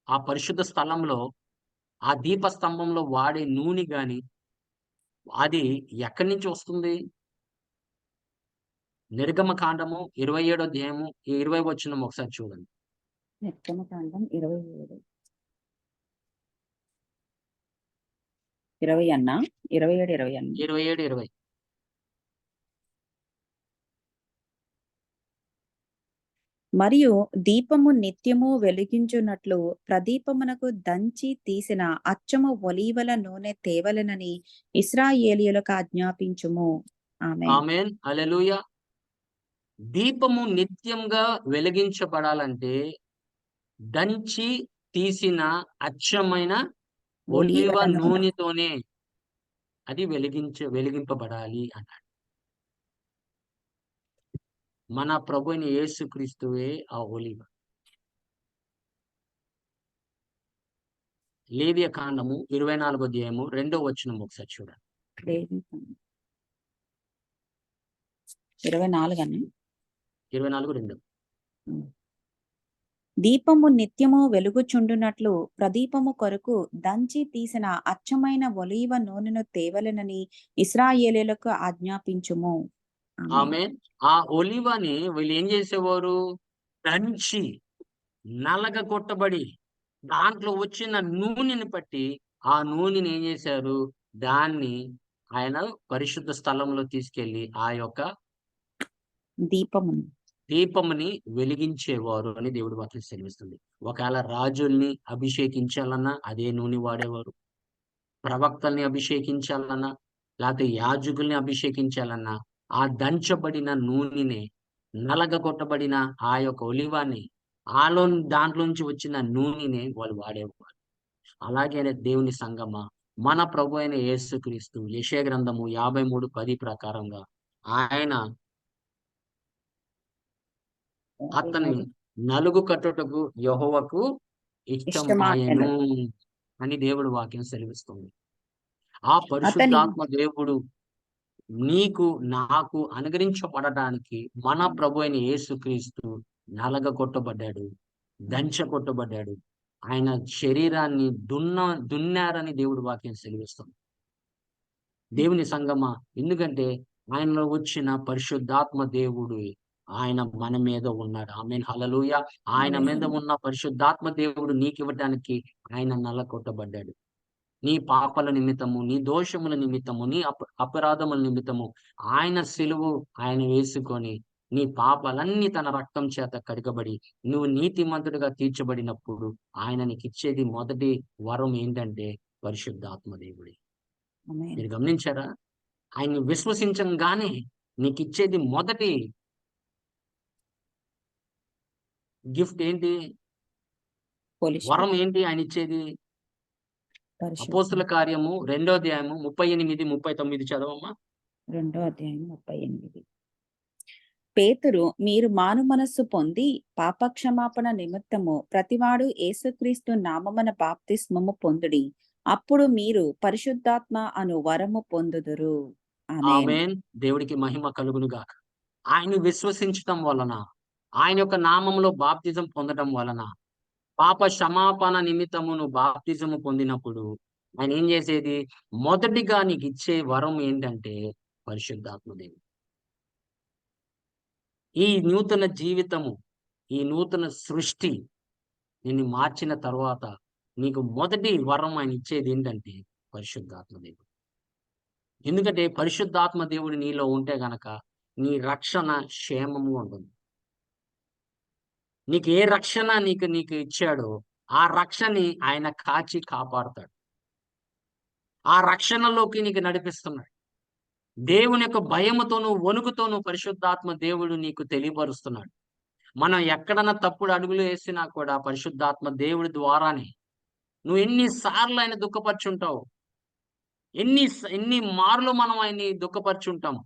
ఆ పరిశుద్ధ స్థలంలో ఆ దీపస్తంభంలో వాడే నూనె గాని, అది ఎక్కడి నుంచి వస్తుంది? నిర్గమకాండము 27వ అధ్యాయము 20వ వచనం ఒకసారి చూడండి. నిర్గమకాండం 27 20 అన్నా 27 20 అన్నా 27, 20. మరియు దీపము నిత్యము వెలిగించున్నట్లు ప్రదీపమునకు దంచి తీసిన అచ్చము ఒలీవల నూనె తేవలెనని ఇశ్రాయేలీయులకు ఆజ్ఞాపించుము. ఆమేన్. ఆమేన్, హల్లెలూయా. దీపము నిత్యంగా వెలిగించబడాలంటే దంచి తీసిన అచ్చమైన ఒలీవ ఒలీవల నూనె. నూనెతోనే అది వెలిగింపబడాలి అన్నాడు. మన ప్రభు అయిన యేసుక్రీస్తువే ఆ ఒలీవ. లేవియ కాండము 24 అధ్యాయము 2వ వచనం ఒకసారి చూడండి. 24 అని 24:2. దీపము నిత్యము వెలుగుచుండునట్లు ప్రదీపము కొరకు దంచి తీసిన అచ్చమైన ఒలీవ నూనెను తేవలెనని ఇశ్రాయేలీయులకు ఆజ్ఞాపించుము. ఆమేన్. ఆమె ఆ ఒలివని వీళ్ళు ఏం చేసేవారు? దంచి నలగ కొట్టబడి దాంట్లో వచ్చిన నూనెని పట్టి ఆ నూనెని ఏం చేశారు? దాన్ని ఆయన పరిశుద్ధ స్థలంలో తీసుకెళ్లి ఆ యొక్క దీపమును దీపముని వెలిగించేవారు అని దేవుడి వాక్యం సెలవిస్తుంది. ఒకవేళ రాజుల్ని అభిషేకించాలన్నా అదే నూనె వాడేవారు. ప్రవక్తల్ని అభిషేకించాలన్నా లేకపోతే యాజకుల్ని అభిషేకించాలన్నా ఆ దంచబడిన నూనెని, నలగగొట్టబడిన ఆ యొక్క ఒలివాన్ని దాంట్లోంచి వచ్చిన నూనెని వాళ్ళు వాడేవారు. అలాగే దేవుని సంగమా, మన ప్రభు అయిన యేసుక్రీస్తు యెషయా గ్రంథము 53:10 ప్రకారంగా ఆయన అతన్ని నలుగు కట్టుటకు యెహోవాకు ఇష్టమాయెను అని దేవుడి వాక్యం సెలవిస్తుంది. ఆ అతని పరిశుద్ధాత్మ దేవుడు నీకు నాకు అనుగ్రహించబడడానికి మన ప్రభు అయిన యేసుక్రీస్తు నలగ కొట్టబడ్డాడు, దంచ కొట్టబడ్డాడు. ఆయన శరీరాన్ని దున్నారని దేవుడి వాక్యం సెలవిస్తుంది. దేవుని సంగమా, ఎందుకంటే ఆయనలో వచ్చిన పరిశుద్ధాత్మ దేవుడు ఆయన మన మీద ఉన్నాడు. ఆమేన్, హల్లెలూయా. ఆయన మీద ఉన్న పరిశుద్ధాత్మ దేవుడు నీకు ఇవ్వడానికి ఆయన నల్ల కొట్టబడ్డాడు. నీ పాపల నిమిత్తము, నీ దోషముల నిమిత్తము, నీ అపరాధముల నిమిత్తము ఆయన సిలువు ఆయన వేసుకొని నీ పాపాలన్నీ తన రక్తం చేత కడగబడి నువ్వు నీతిమంతుడిగా తీర్చబడినప్పుడు ఆయన నీకు ఇచ్చేది మొదటి వరం ఏంటంటే పరిశుద్ధాత్మ దేవుడి. ఆమేన్. మీరు గమనించారా? ఆయన్ని విశ్వసించంగానే నీకు ఇచ్చేది మొదటి గిఫ్ట్ ఏంటి? పోలీసు వరం ఏంటి ఆయన ఇచ్చేది? పరిశుద్ధ అపోస్తుల కార్యము 2వ అధ్యాయము 38, 39 చదవమ్మా. 2వ అధ్యాయం 38. పేతురు, మీరు మారు మనస్సు పొంది పాపక్షమాపణ నిమిత్తము ప్రతివాడు యేసుక్రీస్తు నామమున బాప్తిస్మము పొందుడి, అప్పుడు మీరు పరిశుద్ధాత్మ అను వరము పొందుదురు. ఆమేన్. ఆమేన్. దేవుడికి మహిమ కలుగును గాక. ఆయన్ని విశ్వసించటం వలన, ఆయన యొక్క నామములో బాప్తిజం పొందడం వలన, పాప క్షమాపణ నిమిత్తమును బాప్తిజము పొందినప్పుడు ఆయన ఏం చేసేది? మొదటిగా నీకు ఇచ్చే వరం ఏంటంటే పరిశుద్ధాత్మ దేవుడు. ఈ నూతన జీవితము, ఈ నూతన సృష్టి నిన్ను మార్చిన తర్వాత నీకు మొదటి వరం ఆయన ఇచ్చేది ఏంటంటే పరిశుద్ధాత్మ దేవుడు. ఎందుకంటే పరిశుద్ధాత్మ దేవుడు నీలో ఉంటే గనక నీ రక్షణ క్షేమము ఉంటుంది. నీకు ఏ రక్షణ నీకు ఇచ్చాడో ఆ రక్షణని ఆయన కాచి కాపాడుతాడు. ఆ రక్షణలోకి నీకు నడిపిస్తున్నాడు. దేవుని యొక్క భయముతోను వణుకుతోను పరిశుద్ధాత్మ దేవుడు నీకు తెలియపరుస్తున్నాడు. మనం ఎక్కడన్నా తప్పుడు అడుగులు వేసినా కూడా పరిశుద్ధాత్మ దేవుడి ద్వారానే. నువ్వు ఎన్నిసార్లు ఆయన దుఃఖపరుచుంటావు, ఎన్ని మార్లు మనం ఆయన్ని దుఃఖపరుచుంటాం.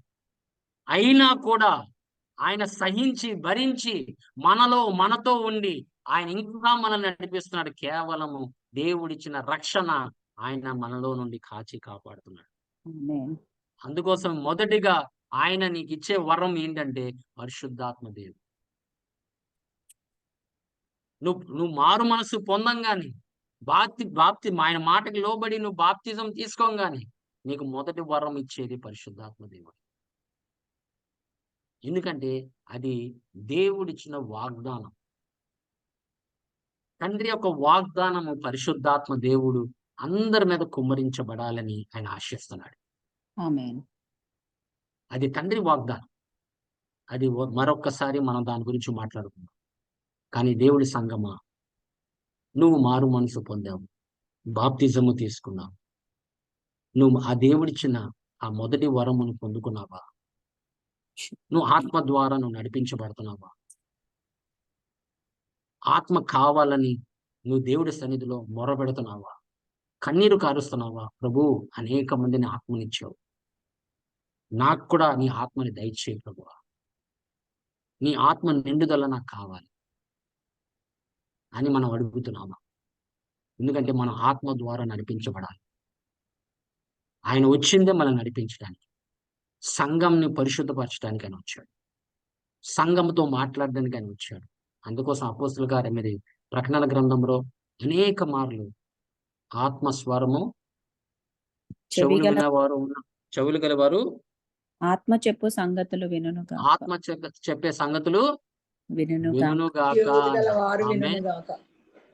అయినా కూడా ఆయన సహించి భరించి మనతో ఉండి ఆయన ఇంకా మనల్ని నడిపిస్తున్నాడు. కేవలము దేవుడిచ్చిన రక్షణ ఆయన మనలో నుండి కాచి కాపాడుతున్నాడు. ఆమేన్. అందుకోసం మొదటిగా ఆయన నీకు ఇచ్చే వరం ఏంటంటే పరిశుద్ధాత్మ దేవుడు. నువ్వు మారు మనసు పొందంగానే బాప్తి ఆయన మాటకి లోబడి నువ్వు బాప్తిజం తీసుకోగానే నీకు మొదటి వరం ఇచ్చేది పరిశుద్ధాత్మ దేవుడు. ఎందుకంటే అది దేవుడిచ్చిన వాగ్దానం. తండ్రి యొక్క వాగ్దానము పరిశుద్ధాత్మ దేవుడు అందరి మీద కుమ్మరించబడాలని ఆయన ఆశిస్తున్నాడు. ఆమేన్. అది తండ్రి వాగ్దానం. అది మరొక్కసారి మనం దాని గురించి మాట్లాడుకుందాం. కానీ దేవుడి సంగమా, నువ్వు మారు మనసు పొందావు, బాప్తిజము తీసుకున్నావు, నువ్వు ఆ దేవుడిచ్చిన ఆ మొదటి వరమును పొందుకున్నావా? నువ్వు ఆత్మ ద్వారా నువ్వు నడిపించబడుతున్నావా? ఆత్మ కావాలని నువ్వు దేవుడి సన్నిధిలో మొరపెడుతున్నావా? కన్నీరు కారుస్తున్నావా? ప్రభు, అనేక మందిని ఆత్మనిచ్చావు, నాకు కూడా నీ ఆత్మని దయచేయి ప్రభువా, నీ ఆత్మ నిండుదల నాకు కావాలి అని మనం అడుగుతున్నామా? ఎందుకంటే మనం ఆత్మ ద్వారా నడిపించబడాలి. ఆయన వచ్చిందే మనల్ని నడిపించడానికి, సంఘంని పరిశుద్ధపరచడానికి ఆయన వచ్చాడు, సంఘంతో మాట్లాడడానికి ఆయన వచ్చాడు. అందుకోసం అపోస్తుల కార్యం మీద ప్రకటన గ్రంథంలో అనేక మార్లు ఆత్మస్వరము చెవులు వినేవారు చెవులు గలవారు ఆత్మ చెప్పు సంగతులు వినుగా ఆత్మ చెప్పే సంగతులు వినుగా వినుగాక. వారు ఆమేన్. వినుగాక.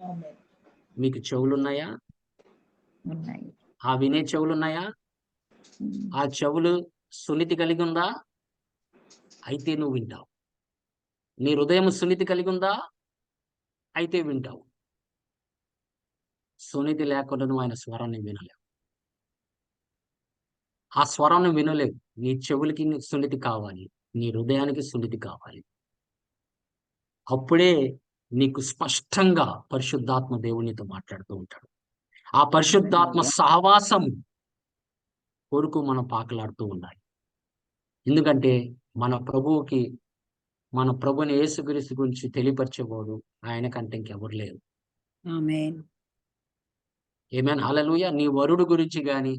ఆమేన్. మీకు చెవులున్నాయా? ఉన్నాయి. ఆ వినే చెవులున్నాయా? ఆ చెవులు సున్నితి కలిగి ఉందా? అయితే నువ్వు వింటావు. నీ హృదయం సున్నితి కలిగి ఉందా? అయితే వింటావు. సున్నితి లేకుండా నువ్వు ఆయన స్వరాన్ని వినలేవు. ఆ స్వరాన్ని వినలేవు. నీ చెవులకి సున్నితి కావాలి, నీ హృదయానికి సున్నితి కావాలి. అప్పుడే నీకు స్పష్టంగా పరిశుద్ధాత్మ దేవునితో మాట్లాడుతూ ఉంటాడు. ఆ పరిశుద్ధాత్మ సహవాసం కొరకు మనం పాకలాడుతూ ఉండాలి. ఎందుకంటే మన ప్రభుని యేసుక్రీస్తు గురించి తెలియపరిచేవాడు ఆయన కంటే ఇంకెవరు లేరు. ఆమేన్. ఆమేన్. హల్లెలూయా. నీ వరుడు గురించి గాని,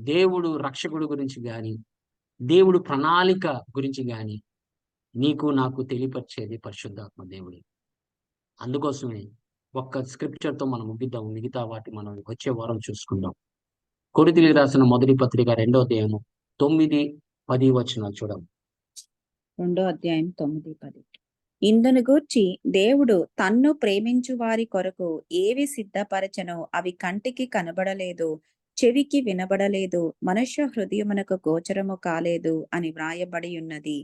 దేవుడు రక్షకుడు గురించి గాని, దేవుడు ప్రణాళిక గురించి గాని నీకు నాకు తెలియపరిచేది పరిశుద్ధాత్మ దేవుడే. అందుకోసమే ఒక్క స్క్రిప్చర్ తో మనం ముగిద్దాం. మిగతా వాటి మనం వచ్చే వారం చూసుకుందాం. కొరింథీయులకు రాసిన మొదటి పత్రిక 2వ అధ్యాయము 9-10 వచనాలు చూద్దాం. 2వ అధ్యాయం 9-10. ఇందును గూర్చి దేవుడు తన్ను ప్రేమించు వారి కొరకు ఏవి సిద్ధపరచనో అవి కంటికి కనబడలేదు, చెవికి వినబడలేదు, మనుష్య హృదయమునకు గోచరము కాలేదు అని వ్రాయబడి ఉన్నది.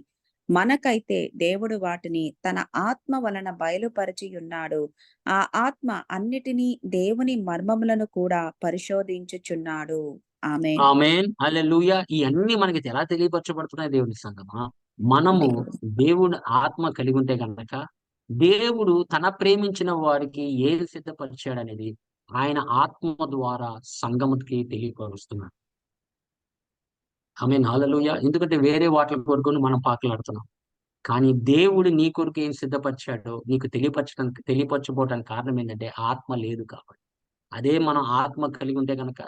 మనకైతే దేవుడు వాటిని తన ఆత్మ వలన బయలుపరచియున్నాడు. ఆ ఆత్మ అన్నిటినీ దేవుని మర్మములను కూడా పరిశోధించుచున్నాడు. ఆమేన్. ఆమేన్. హల్లెలూయా. ఈ అన్ని మనకి ఎలా తెలియపరచబడుతున్నాయి దేవుని సంగమా? మనము దేవుని ఆత్మ కలిగి ఉంటే కనుక దేవుడు తన ప్రేమించిన వారికి ఏది సిద్ధపరిచాడు అనేది ఆయన ఆత్మ ద్వారా సంఘముకి తెలియపరుస్తున్నాడు. ఆమేన్. హల్లెలూయా. ఎందుకంటే వేరే వాటి కొరకు మనం పాకులాడుతున్నాం. కానీ దేవుడు నీ కొరకు ఏం సిద్ధపరిచాడో నీకు తెలియపరచబోవడానికి కారణం ఏంటంటే ఆత్మ లేదు కాబట్టి. అదే మనం ఆత్మ కలిగి ఉంటే కనుక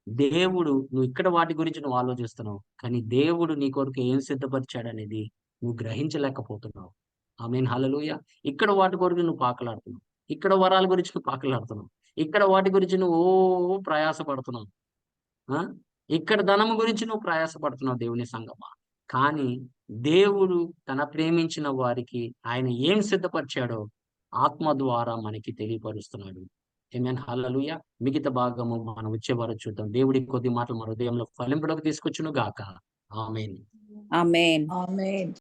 దేవుడు నువ్వు ఇక్కడ వాటి గురించి నువ్వు ఆలోచిస్తున్నావు, కానీ దేవుడు నీ కొరకు ఏం సిద్ధపరిచాడు అనేది నువ్వు గ్రహించలేకపోతున్నావు. ఆమేన్. హల్లెలూయా. ఇక్కడ వాటి కొరకు నువ్వు పాకులాడుతున్నావు, ఇక్కడ వరాల గురించి నువ్వు పాకులాడుతున్నావు, ఇక్కడ వాటి గురించి నువ్వు ప్రయాసపడుతున్నావు. ఇక్కడ ధనము గురించి నువ్వు ప్రయాసపడుతున్నావు దేవుని సంగమా. కానీ దేవుడు తన ప్రేమించిన వారికి ఆయన ఏం సిద్ధపరిచాడో ఆత్మ ద్వారా మనకి తెలియపరుస్తున్నాడు. ఆమేన్. హల్లెలూయా. మిగతా భాగము మనం వచ్చేవారు చూద్దాం. దేవుడి కొద్ది మాటలు మన హృదయంలో ఫలింపులోకి తీసుకొచ్చును గాక. ఆమేన్. ఆమేన్. ఆమేన్.